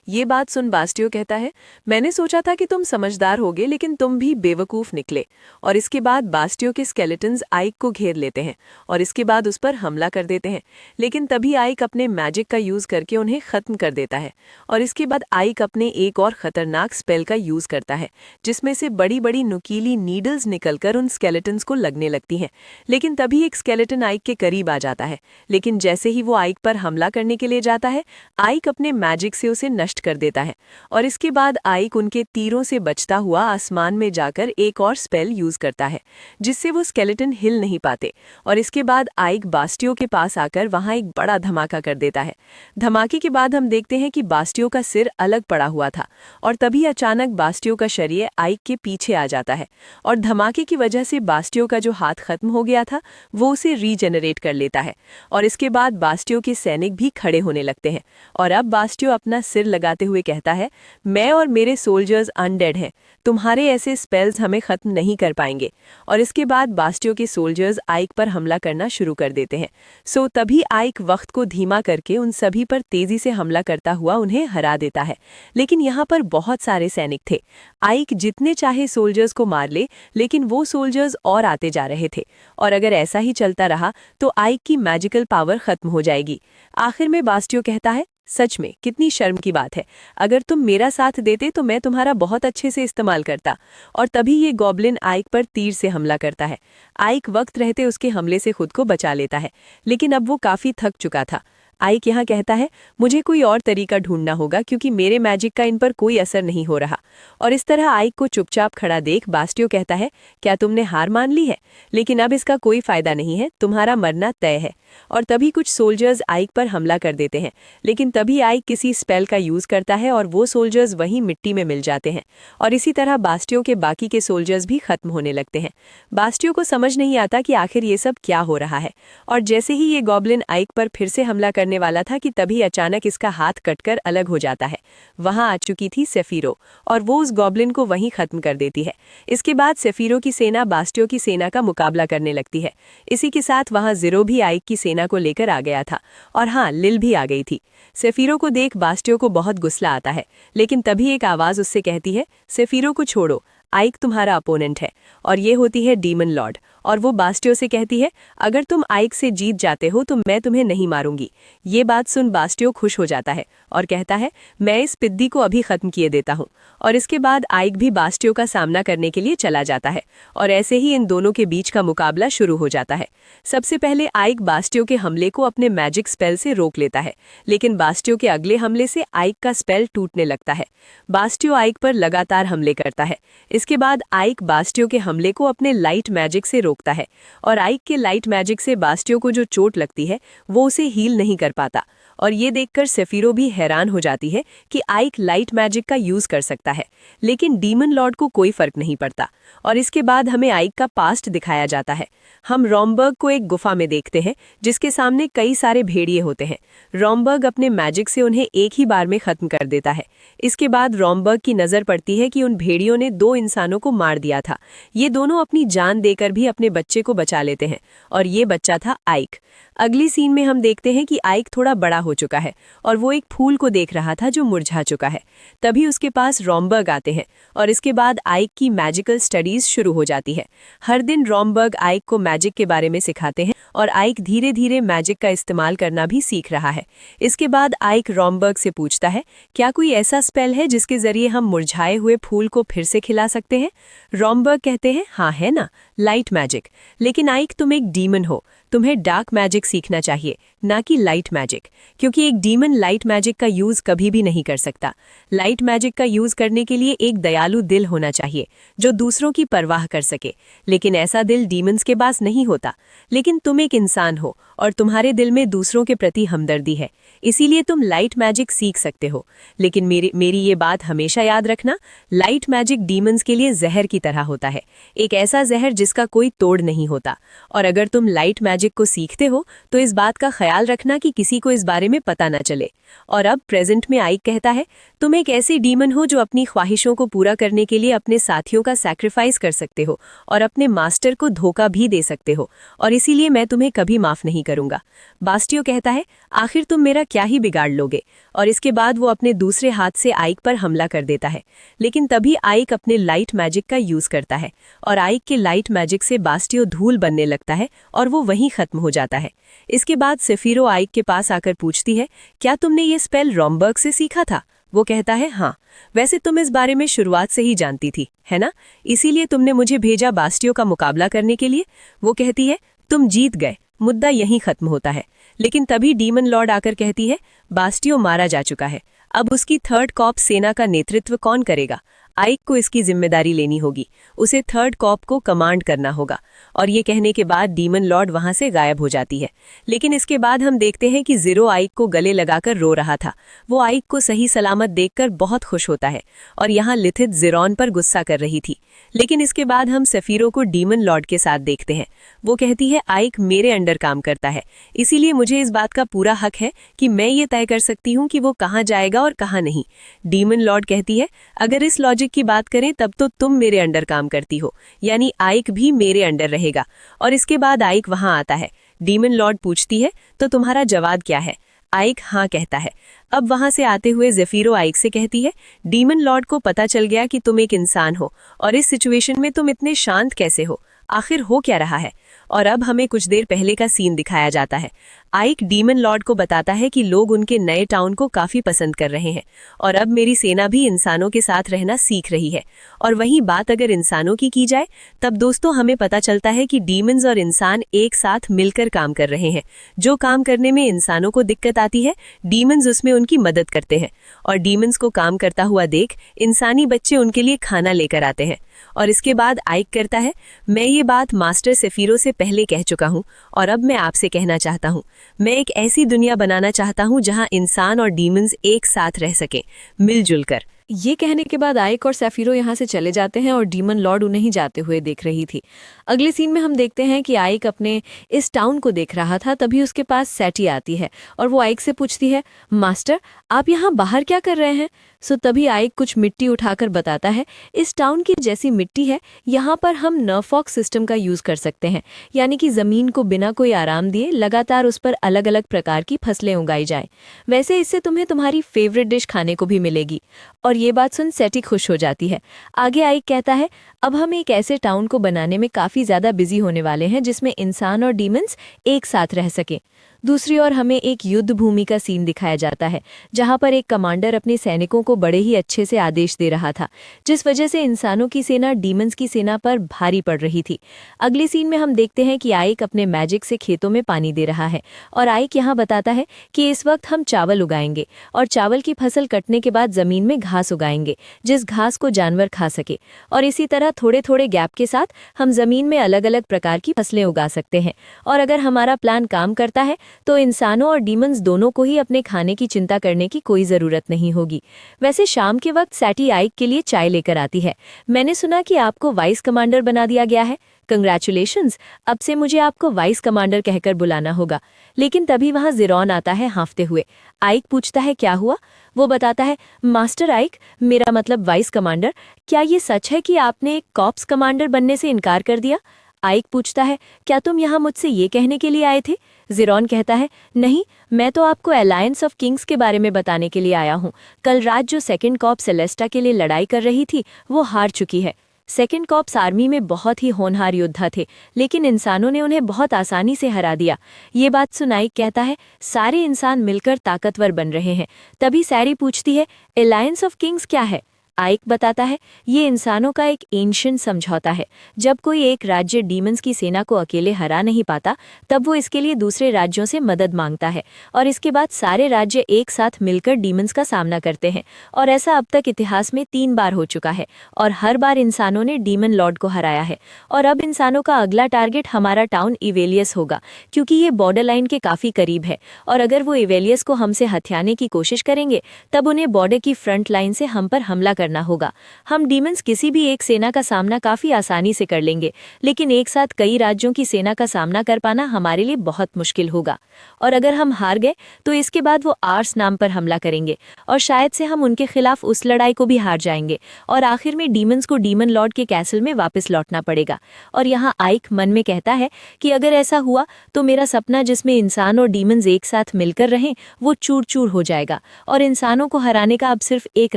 ये बात सुन बैस्टियो कहता है, मैंने सोचा था कि तुम समझदार होगे, लेकिन तुम भी बेवकूफ निकले। और इसके बाद बैस्टियो के स्केलेटन्स आइक को घेर लेते हैं और इसके बाद उस पर हमला कर देते हैं। लेकिन तभी आइक अपने मैजिक का यूज करके उन्हें खत्म कर देता है। और इसके बाद आइक अपने एक और खतरनाक स्पेल का यूज करता है, जिसमें से बड़ी बड़ी नुकीली नीडल्स निकलकर उन स्केलेटन्स को लगने लगती हैं। लेकिन तभी एक स्केलेटन आइक के करीब आ जाता है, लेकिन जैसे ही वो आइक पर हमला करने के लिए जाता है, आइक अपने मैजिक से उसे नष्ट कर देता है। और इसके बाद आइक उनके तीरों से बचता हुआ आसमान में जाकर एक और स्पेल यूज करता है, जिससे वो स्केलेटन हिल नहीं पाते। और इसके बाद आइक बैस्टियो के पास आकर वहां एक बड़ा धमाका कर देता है। धमाके के बाद हम देखते हैं कि बैस्टियो का सिर अलग पड़ा हुआ था और तभी अचानक बैस्टियो का शरीर आइक के पीछे आ जाता है और धमाके की वजह से बैस्टियो का जो हाथ खत्म हो गया था वो उसे रीजेनरेट कर लेता है। और इसके बाद बैस्टियो के सैनिक भी खड़े होने लगते हैं और अब बैस्टियो अपना सिर लगाते हुए कहता है, मैं और मेरे सोल्जर्स अनडेड हैं, तुम्हारे ऐसे स्पेल्स हमें खत्म नहीं कर पाएंगे। और इसके बाद बैस्टियो के सोल्जर्स आइक पर हमला करना शुरू कर देते हैं। सो तभी आइक वक्त को धीमा करके उन सभी पर तेजी से हमला करता हुआ उन्हें हरा देता है। लेकिन यहाँ पर बहुत सारे सैनिक थे। आइक जितने चाहे सोल्जर्स को मार ले, लेकिन वो सोल्जर्स और आते जा रहे थे और अगर ऐसा ही चलता रहा तो आइक की मैजिकल पावर खत्म हो जाएगी। आखिर में बैस्टियो कहता है, सच में कितनी शर्म की बात है, अगर तुम मेरा साथ देते तो मैं तुम्हारा बहुत अच्छे से इस्तेमाल करता। और तभी ये गॉब्लिन आइक पर तीर से हमला करता है। आइक वक्त रहते उसके हमले से खुद को बचा लेता है, लेकिन अब वो काफी थक चुका था। आइक यहाँ कहता है, मुझे कोई और तरीका ढूंढना होगा क्योंकि मेरे मैजिक का इन पर कोई असर नहीं हो रहा। और इस तरह आइक को चुपचाप खड़ा देख बैस्टियो कहता है, क्या तुमने हार मान ली है? लेकिन अब इसका कोई फायदा नहीं है, तुम्हारा मरना तय है। और तभी कुछ सोल्जर्स आइक पर हमला कर देते हैं, लेकिन तभी आइक किसी स्पेल का यूज करता है और वो सोल्जर्स वहीं मिट्टी में मिल जाते हैं। और इसी तरह बैस्टियो के बाकी के सोल्जर्स भी खत्म होने लगते हैं। बैस्टियो को समझ नहीं आता कि आखिर ये सब क्या हो रहा है। और जैसे ही ये गॉब्लिन आइक पर फिर से हमला करने वाला था कि तभी अचानक इसका हाथ कटकर अलग हो जाता है। वहां आ चुकी थी सेफीरो और वो उस गॉब्लिन को वहीं खत्म कर देती है। इसके बाद सेफीरो की सेना बैस्टियो की सेना का मुकाबला करने लगती है। इसी के साथ वहां ज़ीरो भी आइक की सेना को लेकर आ गया था और हाँ, लिल भी आ गई थी। सेफीरो को देख बैस्टियो को बहुत गुस्सा आता है, लेकिन तभी एक आवाज उससे कहती है, सेफीरो को छोड़ो, आइक तुम्हारा अपोनेंट है। और ये होती है डीमन लॉर्ड और वो बैस्टियो से कहती है, अगर तुम आइक से जीत जाते हो तो मैं तुम्हें नहीं मारूंगी। ये बात सुन बैस्टियो खुश हो जाता है और कहता है, मैं इस पिद्दी को अभी खत्म किए देता हूँ। और इसके बाद आइक भी बैस्टियो का सामना करने के लिए चला जाता है और ऐसे ही इन दोनों के बीच का मुकाबला शुरू हो जाता है। सबसे पहले आइक बैस्टियो के हमले को अपने मैजिक स्पेल से रोक लेता है, लेकिन बैस्टियो के अगले हमले से आइक का स्पेल टूटने लगता है। बैस्टियो आइक पर लगातार हमले करता है। इसके बाद आइक बैस्टियो के हमले को अपने लाइट मैजिक से रोकता है और आइक के लाइट मैजिक से बास्टियो को जो चोट लगती है वो उसे हील नहीं कर पाता। और ये देखकर सेफिरो भी हैरान हो जाती है कि आइक लाइट मैजिक का यूज कर सकता है, लेकिन डीमन लॉर्ड को कोई फर्क नहीं पड़ता। और इसके बाद हमें आइक का पास्ट दिखाया जाता है। हम रॉमबर्ग को एक गुफा में देखते हैं जिसके सामने कई सारे भेड़िए होते हैं। रॉमबर्ग अपने मैजिक से उन्हें एक ही बार में खत्म कर देता है। इसके बाद रॉमबर्ग की नजर पड़ती है कि उन भेड़ियों ने 2 इंसानों को मार दिया था। ये दोनों अपनी जान देकर भी अपने बच्चे को बचा लेते हैं और ये बच्चा था आइक। अगली सीन में हम देखते हैं कि आइक थोड़ा बड़ा हो चुका है और वो एक फूल को देख रहा था जो मुरझा चुका है। तभी उसके पास रॉमबर्ग आते हैं और इसके बाद आइक की मैजिकल स्टडीज शुरू हो जाती है। हर दिन रॉमबर्ग आइक को मैजिक के बारे में सिखाते हैं और आइक धीरे धीरे मैजिक का इस्तेमाल करना भी सीख रहा है। इसके बाद आइक रॉमबर्ग से पूछता है, क्या कोई ऐसा स्पेल है जिसके जरिए हम मुरझाए हुए फूल को फिर से खिला सकते हैं? रॉमबर्ग कहते हैं, हाँ है ना, लाइट मैजिक। लेकिन आइक, तुम एक डीमन हो, तुम्हें डार्क मैजिक सीखना चाहिए, ना कि लाइट मैजिक, क्योंकि एक डीमन लाइट मैजिक का यूज कभी भी नहीं कर सकता। लाइट मैजिक का यूज करने के लिए एक दयालु दिल होना चाहिए जो दूसरों की परवाह कर सके, लेकिन ऐसा दिल डीमंस के पास नहीं होता। लेकिन तुम एक इंसान हो और तुम्हारे दिल में दूसरों के प्रति हमदर्दी है, इसीलिए तुम लाइट मैजिक सीख सकते हो। लेकिन मेरी ये बात हमेशा याद रखना, लाइट मैजिक डीमंस के लिए जहर की तरह होता है, एक ऐसा जहर जिसका कोई तोड़ नहीं होता। और अगर तुम लाइट मैजिक को सीखते हो तो इस बात का ख्याल रखना कि किसी को इस बारे में पता न चले। और अब प्रेजेंट में आइक कहता है, तुम एक ऐसी डीमन हो जो अपनी ख्वाहिशों को पूरा करने के लिए अपने साथियों का सैक्रिफाइस कर सकते हो और अपने मास्टर को धोखा भी दे सकते हो, और इसीलिए मैं तुम्हें कभी माफ नहीं करूंगा। बास्टियो कहता है, आखिर तुम मेरा क्या ही बिगाड़ लोगे? और इसके बाद वो अपने दूसरे हाथ से आइक पर हमला कर देता है। लेकिन तभी आइक अपने लाइट मैजिक का यूज करता है और आइक के लाइट मैजिक से बास्टियो धूल बनने लगता है और वो वहीं खत्म हो जाता है। इसके बाद सेफिरो आइक के पास आकर पूछती है, क्या तुमने ये स्पेल रॉमबर्ग से सीखा था? वो कहता है, हाँ, वैसे तुम इस बारे में शुरुआत से ही जानती थी, है ना? इसीलिए तुमने मुझे भेजा बास्टियो का मुकाबला करने के लिए। वो कहती है, तुम जीत गए, मुद्दा यहीं खत्म होता है। लेकिन तभी डीमन लॉर्ड आकर कहती है, बास्टियो मारा जा चुका है, अब उसकी थर्ड कॉप सेना का नेतृत्व कौन करेगा? आइक को इसकी जिम्मेदारी लेनी होगी, उसे थर्ड कॉप को कमांड करना होगा। और ये कहने के बाद डीमन लॉर्ड वहां से गायब हो जाती है। लेकिन इसके बाद हम देखते हैं कि ज़ीरो आइक को गले लगाकर रो रहा था। वो आइक को सही सलामत देखकर बहुत खुश होता है और यहाँ लिथित ज़ीरोन पर गुस्सा कर रही थी। लेकिन इसके बाद हम सेफिरो को डीमन लॉर्ड के साथ देखते हैं। वो कहती है, आइक मेरे अंडर काम करता है, इसीलिए मुझे इस बात का पूरा हक है कि मैं ये तय कर सकती हूँ कि वो कहाँ जाएगा और कहाँ नहीं। डीमन लॉर्ड कहती है, अगर इस लॉजिक की बात करें तब तो तुम मेरे अंडर काम करती हो, यानी आइक भी मेरे अंडर रहेगा। और इसके बाद आइक वहां आता है। डीमन लॉर्ड पूछती है, तो तुम्हारा जवाब क्या है? आइक हाँ कहता है। अब वहां से आते हुए ज़ेफिरो आइक से कहती है, डीमन लॉर्ड को पता चल गया कि तुम एक इंसान हो और इस सिचुएशन में तुम इतने शांत कैसे हो? आखिर हो क्या रहा है? और अब हमें कुछ देर पहले का सीन दिखाया जाता है। आइक डीमन लॉर्ड को बताता है कि लोग उनके नए टाउन को काफी पसंद कर रहे हैं और अब मेरी सेना भी इंसानों के साथ रहना सीख रही है। और वहीं बात अगर इंसानों की जाए तब दोस्तों हमें पता चलता है कि डीमंस और इंसान एक साथ मिलकर काम कर रहे हैं। जो काम करने में इंसानों को दिक्कत आती है, डीमंस उसमें उनकी मदद करते हैं और डीमंस को काम करता हुआ देख इंसानी बच्चे उनके लिए खाना लेकर आते हैं। और इसके बाद आइक करता है, मैं ये बात मास्टर सेफिरो से पहले कह चुका हूँ और अब मैं आपसे कहना चाहता हूँ, मैं एक ऐसी दुनिया बनाना चाहता हूँ जहाँ इंसान और डीमंस एक साथ रह सकें, मिलजुल कर। ये कहने के बाद आइक और सेफिरो यहाँ से चले जाते हैं और डीमन लॉर्ड उन्हें ही जाते हुए देख रही थी। अगले सीन में हम देखते हैं कि आइक अपने इस टाउन को देख रहा था, तभी उसके पास सैटी आती है और वो आइक से पूछती है, मास्टर आप यहाँ बाहर क्या कर रहे हैं? सो तभी आइक कुछ मिट्टी उठाकर बताता है, इस टाउन की जैसी मिट्टी है यहाँ पर हम नर्फॉक सिस्टम का यूज़ कर सकते हैं, यानी कि ज़मीन को बिना कोई आराम दिए लगातार उस पर अलग अलग प्रकार की फसलें उगाई जाएं। वैसे इससे तुम्हें तुम्हारी फेवरेट डिश खाने को भी मिलेगी। और ये बात सुन सैटी खुश हो जाती है। आगे आइक कहता है, अब हम एक ऐसे टाउन को बनाने में काफ़ी ज़्यादा बिजी होने वाले हैं जिसमें इंसान और डीमंस एक साथ रह सकें। दूसरी ओर हमें एक युद्ध भूमि का सीन दिखाया जाता है, जहां पर एक कमांडर अपने सैनिकों को बड़े ही अच्छे से आदेश दे रहा था, जिस वजह से इंसानों की सेना डीमंस की सेना पर भारी पड़ रही थी। अगले सीन में हम देखते हैं कि आइक अपने मैजिक से खेतों में पानी दे रहा है और आइक यहाँ बताता है कि इस वक्त हम चावल उगाएंगे और चावल की फसल कटने के बाद जमीन में घास उगाएंगे, जिस घास को जानवर खा सके। और इसी तरह थोड़े थोड़े गैप के साथ हम जमीन में अलग अलग प्रकार की फसलें उगा सकते हैं। और अगर हमारा प्लान काम करता है तो इंसानों और डीमंस दोनों को ही अपने खाने की चिंता करने की कोई जरूरत नहीं होगी। वैसे शाम के वक्त सैटी आइक के लिए चाय लेकर आती है। मैंने सुना कि आपको वाइस कमांडर बना दिया गया है। कंग्रेचुलेशंस, अब से मुझे आपको वाइस कमांडर कहकर बुलाना होगा। लेकिन तभी वहां ज़िरॉन आता है हाँफते हुए। आइक पूछता है क्या हुआ। वो बताता है, मास्टर आइक, मेरा मतलब वाइस कमांडर, क्या ये सच है कि आपने एक कॉप्स कमांडर बनने से इनकार कर दिया? आइक पूछता है, क्या तुम यहाँ मुझसे ये कहने के लिए आए थे? ज़िरॉन कहता है, नहीं, मैं तो आपको अलायंस ऑफ किंग्स के बारे में बताने के लिए आया हूँ। कल रात जो सेकंड कॉप्स सेलेस्टा के लिए लड़ाई कर रही थी वो हार चुकी है। सेकंड कॉप्स आर्मी में बहुत ही होनहार योद्धा थे, लेकिन इंसानों ने उन्हें बहुत आसानी से हरा दिया। ये बात सुन आइक कहता है, सारे इंसान मिलकर ताकतवर बन रहे हैं। तभी सैरी पूछती है, अलायंस ऑफ किंग्स क्या है? आइक बताता है, ये इंसानों का एक एंशिएंट समझौता है। जब कोई एक राज्य डीमंस की सेना को अकेले हरा नहीं पाता, तब वो इसके लिए दूसरे राज्यों से मदद मांगता है और इसके बाद सारे राज्य एक साथ मिलकर डीमंस का सामना करते हैं। और ऐसा अब तक इतिहास में 3 बार हो चुका है और हर बार इंसानों ने डीमन लॉर्ड को हराया है। और अब इंसानों का अगला टारगेट हमारा टाउन इवेलियस होगा, क्योंकि ये बॉर्डर लाइन के काफ़ी करीब है और अगर वो इवेलियस को हमसे हथियाने की कोशिश करेंगे तब उन्हें बॉर्डर की फ्रंट लाइन से हम पर हमला करना होगा। हम डीमंस किसी भी एक सेना का सामना काफी आसानी से कर लेंगे, लेकिन एक साथ कई राज्यों की सेना का सामना कर पाना हमारे लिए बहुत मुश्किल होगा। और अगर हम हार गए तो इसके बाद वो आर्स नाम पर हमला करेंगे और शायद से हम उनके खिलाफ उस लड़ाई को भी हार जाएंगे और आखिर में डीमंस को डीमन लॉर्ड के कैसल में वापस लौटना पड़ेगा। और यहाँ आइक मन में कहता है कि अगर ऐसा हुआ तो मेरा सपना जिसमें इंसान और डीमंस एक साथ मिलकर रहें वो चूर चूर हो जाएगा और इंसानों को हराने का अब सिर्फ एक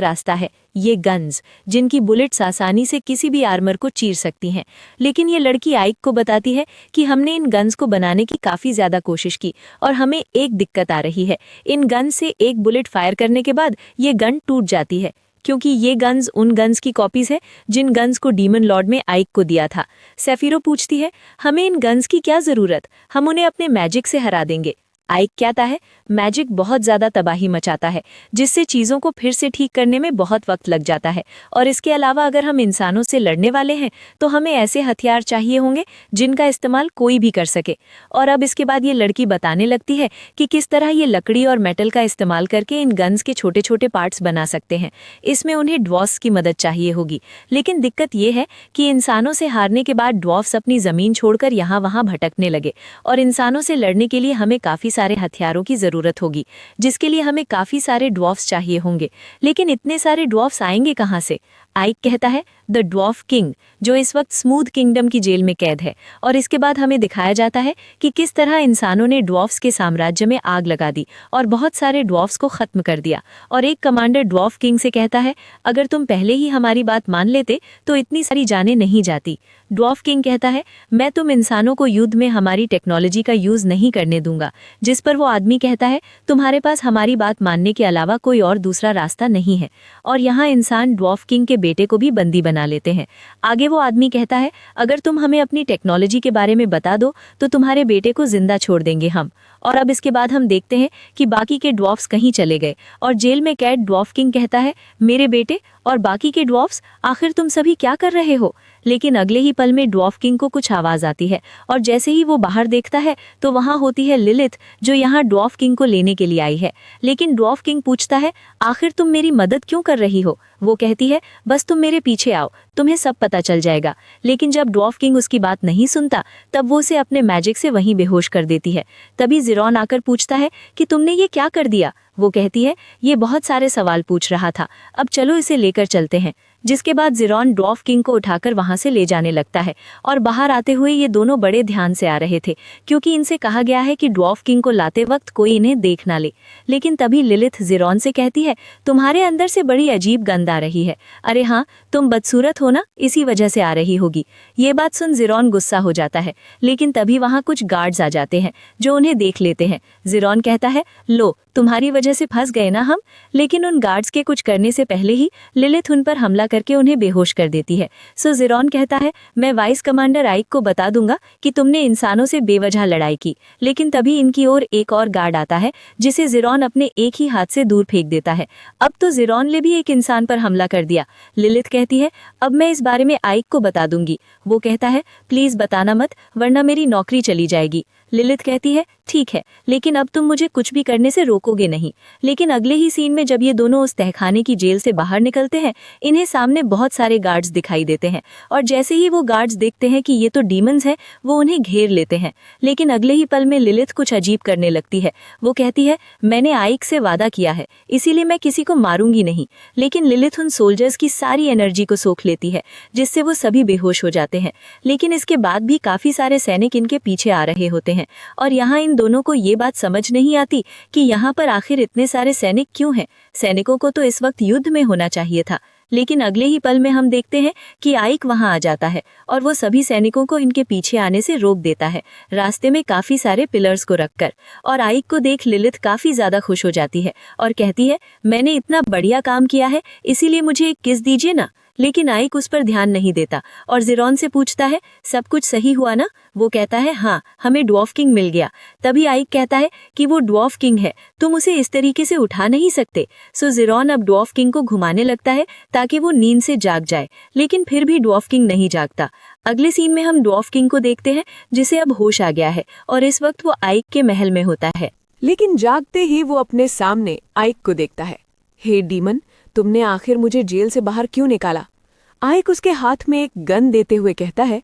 रास्ता है, ये गन्स, जिनकी बुलेट्स आसानी से किसी भी आर्मर को चीर सकती हैं। लेकिन ये लड़की आइक को बताती है कि हमने इन गन्स को बनाने की काफ़ी ज़्यादा कोशिश की और हमें एक दिक्कत आ रही है। इन गन से एक बुलेट फायर करने के बाद ये गन टूट जाती है, क्योंकि ये गन्स उन गन्स की कॉपीज है जिन गन्स को डीमन लॉर्ड में आइक को दिया था। सेफिरो पूछती है, हमें इन गन्स की क्या ज़रूरत, हम उन्हें अपने मैजिक से हरा देंगे। आइक कहता है, मैजिक बहुत ज़्यादा तबाही मचाता है, जिससे चीज़ों को फिर से ठीक करने में बहुत वक्त लग जाता है। और इसके अलावा अगर हम इंसानों से लड़ने वाले हैं तो हमें ऐसे हथियार चाहिए होंगे जिनका इस्तेमाल कोई भी कर सके। और अब इसके बाद ये लड़की बताने लगती है कि किस तरह ये लकड़ी और मेटल का इस्तेमाल करके इन गन्स के छोटे छोटे पार्ट्स बना सकते हैं। इसमें उन्हें ड्वॉर्फ्स की मदद चाहिए होगी, लेकिन दिक्कत ये है कि इंसानों से हारने के बाद ड्वॉर्फ्स अपनी ज़मीन छोड़कर यहाँ वहाँ भटकने लगे और इंसानों से लड़ने के लिए हमें काफ़ी सारे हथियारों की जरूरत होगी, जिसके लिए हमें काफी सारे ड्वार्फ्स चाहिए होंगे। लेकिन इतने सारे ड्वार्फ्स आएंगे कहां से? आइक कहता है, द ड्वार्फ किंग, जो इस वक्त स्मूथ किंगडम की जेल में कैद है। और इसके बाद हमें दिखाया जाता है कि किस तरह इंसानों ने ड्वार्फ्स के साम्राज्य में आग लगा दी और बहुत सारे ड्वार्फ्स को खत्म कर दिया। और एक कमांडर ड्वार्फ किंग से कहता है, अगर तुम पहले ही हमारी बात मान लेते तो इतनी सारी जानें नहीं जाती। ड्वार्फ किंग कहता है, मैं तुम इंसानों को युद्ध में हमारी टेक्नोलॉजी का यूज नहीं करने दूंगा। जिस पर वो आदमी कहता है, तुम्हारे पास हमारी बात मानने के अलावा कोई और दूसरा रास्ता नहीं है। और यहाँ इंसान ड्वार्फ किंग के बेटे को भी बंदी बना लेते हैं। आगे वो आदमी कहता है, अगर तुम हमें अपनी टेक्नोलॉजी के बारे में बता दो तो तुम्हारे बेटे को जिंदा छोड़ देंगे हम। और अब इसके बाद हम देखते हैं कि बाकी के ड्वार्फ्स कहीं चले गए और जेल में कैद ड्वार्फ किंग कहता है, मेरे बेटे और बाकी के ड्वार्फ्स, आखिर तुम सभी क्या कर रहे हो? लेकिन अगले ही पल में ड्वार्फ किंग को कुछ आवाज आती है और जैसे ही वो बाहर देखता है तो वहां होती है लिलिथ, जो यहाँ ड्वार्फ किंग को लेने के लिए आई है। लेकिन ड्वार्फ किंग पूछता है, आखिर तुम मेरी मदद क्यों कर रही हो? वो कहती है, बस तुम मेरे पीछे आओ, तुम्हें सब पता चल जाएगा। लेकिन जब ड्वार्फ किंग उसकी बात नहीं सुनता तब वो उसे अपने मैजिक से वहीं बेहोश कर देती है। तभी ज़िरॉन आकर पूछता है कि तुमने ये क्या कर दिया? वो कहती है, ये बहुत सारे सवाल पूछ रहा था, अब चलो इसे लेकर चलते हैं। जिसके बाद ज़िरॉन ड्वार्फ किंग को उठाकर वहां से ले जाने लगता है और बाहर आते हुए ये दोनों बड़े ध्यान से आ रहे थे, क्योंकि इनसे कहा गया है कि ड्वार्फ किंग को लाते वक्त कोई इन्हें देख ना ले। लेकिन तभी लिलिथ ज़िरॉन से कहती है, तुम्हारे अंदर से बड़ी अजीब गंध आ रही है। अरे हाँ, तुम बदसूरत हो ना, इसी वजह से आ रही होगी। ये बात सुन ज़िरॉन गुस्सा हो जाता है, लेकिन तभी वहाँ कुछ गार्ड्स आ जाते हैं जो उन्हें देख लेते हैं। ज़िरॉन कहता है, लो तुम्हारी वजह से फंस गए ना हम। लेकिन उन गार्ड्स के कुछ करने से पहले ही लिलिथ उन पर हमला करके उन्हें बेहोश कर देती है। सो ज़िरॉन कहता है, मैं वाइस कमांडर आइक को बता दूंगा कि तुमने इंसानों से बेवजह लड़ाई की। लेकिन तभी इनकी ओर एक और गार्ड आता है, जिसे ज़िरॉन अपने एक ही हाथ से दूर फेंक देता है। अब तो ज़िरॉन ने भी एक इंसान पर हमला कर दिया। लिलिथ कहती है, अब मैं इस बारे में आइक को बता दूंगी। वो कहता है, प्लीज बताना मत, वरना मेरी नौकरी चली जाएगी। लिलिथ कहती है, ठीक है, लेकिन अब तुम मुझे कुछ भी करने से रोकोगे नहीं। लेकिन अगले ही सीन में जब ये दोनों उस तहखाने की जेल से बाहर निकलते हैं, इन्हें सामने बहुत सारे गार्ड्स दिखाई देते हैं और जैसे ही वो गार्ड्स देखते हैं कि ये तो डीमंस हैं, वो उन्हें घेर लेते हैं। लेकिन अगले ही पल में लिलिथ कुछ अजीब करने लगती है। वो कहती है, मैंने आइक से वादा किया है, इसीलिए मैं किसी को मारूंगी नहीं। लेकिन लिलिथ उन सोल्जर्स की सारी एनर्जी को सोख लेती है, जिससे वो सभी बेहोश हो जाते हैं। लेकिन इसके बाद भी काफी सारे सैनिक इनके पीछे आ रहे होते हैं और यहाँ इन दोनों को ये बात समझ नहीं आती कि यहाँ पर आखिर इतने सारे सैनिक क्यों हैं। सैनिकों को तो इस वक्त युद्ध में होना चाहिए था। लेकिन अगले ही पल में हम देखते हैं कि आइक वहां आ जाता है और वो सभी सैनिकों को इनके पीछे आने से रोक देता है, रास्ते में काफी सारे पिलर्स को रखकर। और आइक को देख लिलिथ काफी ज्यादा खुश हो जाती है और कहती है, मैंने इतना बढ़िया काम किया है, इसीलिए मुझे एक किस दीजिए ना। लेकिन आइक उस पर ध्यान नहीं देता और ज़िरॉन से पूछता है, सब कुछ सही हुआ ना? वो कहता है, हाँ, हमें ड्वार्फ किंग मिल गया। तभी आइक कहता है कि वो ड्वार्फ किंग है, तुम उसे इस तरीके से उठा नहीं सकते। सो ज़िरॉन अब ड्वार्फ किंग को घुमाने लगता है ताकि वो नींद से जाग जाए, लेकिन फिर भी ड्वार्फ किंग नहीं जागता। अगले सीन में हम ड्वार्फ किंग को देखते हैं, जिसे अब होश आ गया है और इस वक्त वो आइक के महल में होता है। लेकिन जागते ही वो अपने सामने आइक को देखता है। हे डीमन, तुमने आखिर मुझे जेल से बाहर क्यों निकाला? आइक उसके हाथ में एक गन देते हुए कहता है,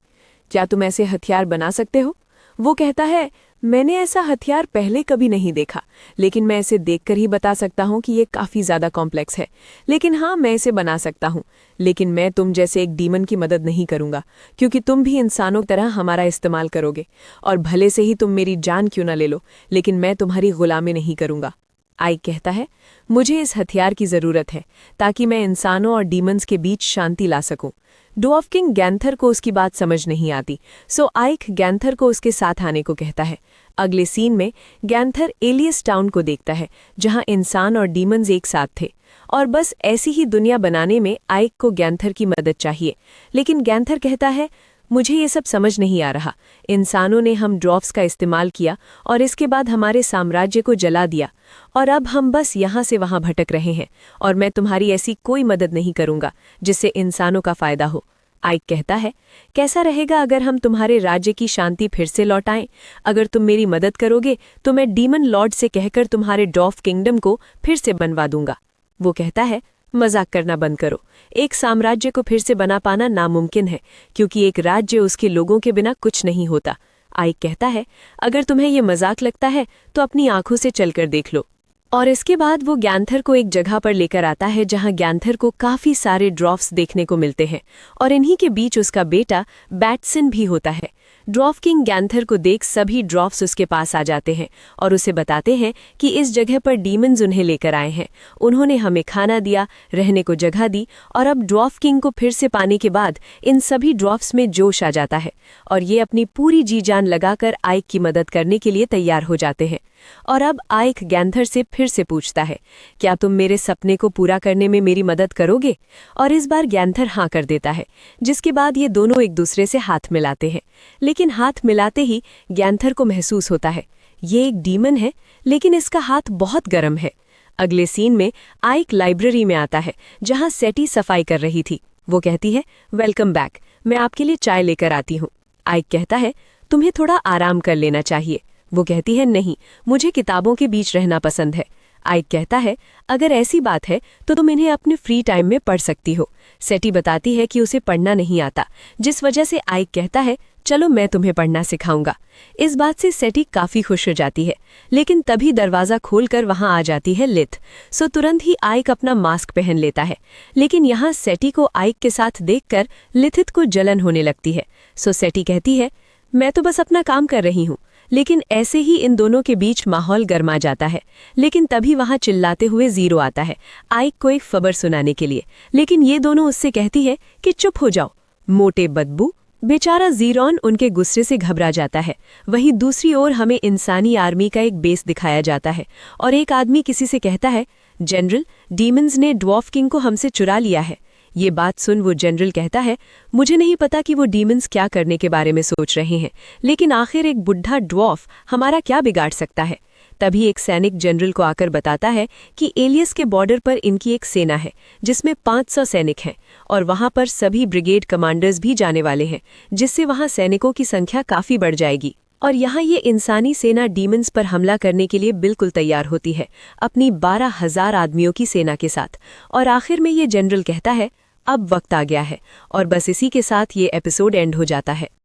क्या तुम ऐसे हथियार बना सकते हो? वो कहता है, मैंने ऐसा हथियार पहले कभी नहीं देखा, लेकिन मैं इसे देखकर ही बता सकता हूँ कि ये काफ़ी ज़्यादा कॉम्प्लेक्स है। लेकिन हाँ, मैं इसे बना सकता हूँ। लेकिन मैं तुम जैसे एक डीमन की मदद नहीं करूँगा, क्योंकि तुम भी इंसानों की तरह हमारा इस्तेमाल करोगे। और भले से ही तुम मेरी जान क्यों ना ले लो, लेकिन मैं तुम्हारी गुलामी नहीं करूँगा। आइक कहता है, मुझे इस हथियार की ज़रूरत है ताकि मैं इंसानों और डीमंस के बीच शांति ला सकूं। ड्वार्फ किंग गैंथर को उसकी बात समझ नहीं आती, सो आइक गैंथर को उसके साथ आने को कहता है। अगले सीन में गैंथर एलियस टाउन को देखता है, जहां इंसान और डीमंस एक साथ थे। और बस ऐसी ही दुनिया बनाने में आइक को गैंथर की मदद चाहिए। लेकिन गैंथर कहता है, मुझे ये सब समझ नहीं आ रहा। इंसानों ने हम ड्वार्फ्स का इस्तेमाल किया और इसके बाद हमारे साम्राज्य को जला दिया, और अब हम बस यहाँ से वहाँ भटक रहे हैं, और मैं तुम्हारी ऐसी कोई मदद नहीं करूँगा जिससे इंसानों का फायदा हो। आइक कहता है, कैसा रहेगा अगर हम तुम्हारे राज्य की शांति फिर से लौटाएं? अगर तुम मेरी मदद करोगे तो मैं डीमन लॉर्ड से कहकर तुम्हारे ड्वार्फ किंगडम को फिर से बनवा दूंगा। वो कहता है, मजाक करना बंद करो। एक साम्राज्य को फिर से बना पाना नामुमकिन है, क्योंकि एक राज्य उसके लोगों के बिना कुछ नहीं होता। आइक कहता है, अगर तुम्हें ये मजाक लगता है तो अपनी आंखों से चलकर देख लो। और इसके बाद वो गैंथर को एक जगह पर लेकर आता है जहां गैंथर को काफी सारे ड्वार्फ्स देखने को मिलते हैं, और इन्हीं के बीच उसका बेटा बैटसन भी होता है। ड्वार्फ किंग गैंथर को देख सभी ड्वार्फ्स उसके पास आ जाते हैं और उसे बताते हैं कि इस जगह पर डीमंस उन्हें लेकर आए हैं। उन्होंने हमें खाना दिया, रहने को जगह दी, और अब ड्वार्फ किंग को फिर से पाने के बाद इन सभी ड्वार्फ्स में जोश आ जाता है और ये अपनी पूरी जी जान लगाकर आइक की मदद करने के लिए तैयार हो जाते हैं। और अब आइक गैंथर से फिर से पूछता है, क्या तुम मेरे सपने को पूरा करने में मेरी मदद करोगे? और इस बार गैंथर हाँ कर देता है, जिसके बाद ये दोनों एक दूसरे से हाथ मिलाते हैं। लेकिन हाथ मिलाते ही गैंथर को महसूस होता है, ये एक डीमन है, लेकिन इसका हाथ बहुत गर्म है। अगले सीन में आइक लाइब्रेरी में आता है, जहां सेटी सफाई कर रही थी। वो कहती है, वेलकम बैक, मैं आपके लिए चाय लेकर आती हूँ। आइक कहता है, तुम्हें थोड़ा आराम कर लेना चाहिए। वो कहती है, नहीं, मुझे किताबों के बीच रहना पसंद है। आइक कहता है, अगर ऐसी बात है तो तुम इन्हें अपने फ्री टाइम में पढ़ सकती हो। सेटी बताती है कि उसे पढ़ना नहीं आता, जिस वजह से आइक कहता है, चलो मैं तुम्हें पढ़ना सिखाऊंगा। इस बात से सेटी काफी खुश हो जाती है, लेकिन तभी दरवाजा खोलकर वहां आ जाती है लिथ। सो तुरंत ही आइक अपना मास्क पहन लेता है, लेकिन यहाँ सेटी को आइक के साथ देखकर लिथित को जलन होने लगती है। सो सेटी कहती है, मैं तो बस अपना काम कर रही हूँ। लेकिन ऐसे ही इन दोनों के बीच माहौल गर्मा जाता है। लेकिन तभी वहां चिल्लाते हुए जीरो आता है आइक को एक खबर सुनाने के लिए, लेकिन ये दोनों उससे कहती है कि चुप हो जाओ, मोटे बदबू। बेचारा जीरोन उनके गुस्से से घबरा जाता है। वहीं दूसरी ओर हमें इंसानी आर्मी का एक बेस दिखाया जाता है और एक आदमी किसी से कहता है, जनरल, डीमंस ने ड्वार्फ किंग को हमसे चुरा लिया है। ये बात सुन वो जनरल कहता है, मुझे नहीं पता कि वो डीमंस क्या करने के बारे में सोच रहे हैं, लेकिन आखिर एक बुढ़ा ड्वार्फ हमारा क्या बिगाड़ सकता है। तभी एक सैनिक जनरल को आकर बताता है कि एलियस के बॉर्डर पर इनकी एक सेना है जिसमें 500 सैनिक हैं और वहां पर सभी ब्रिगेड कमांडर्स भी जाने वाले हैं, जिससे वहां सैनिकों की संख्या काफी बढ़ जाएगी। और यहाँ ये इंसानी सेना डीमंस पर हमला करने के लिए बिल्कुल तैयार होती है, अपनी 12,000 आदमियों की सेना के साथ। और आखिर में ये जनरल कहता है, अब वक्त आ गया है। और बस इसी के साथ ये एपिसोड एंड हो जाता है।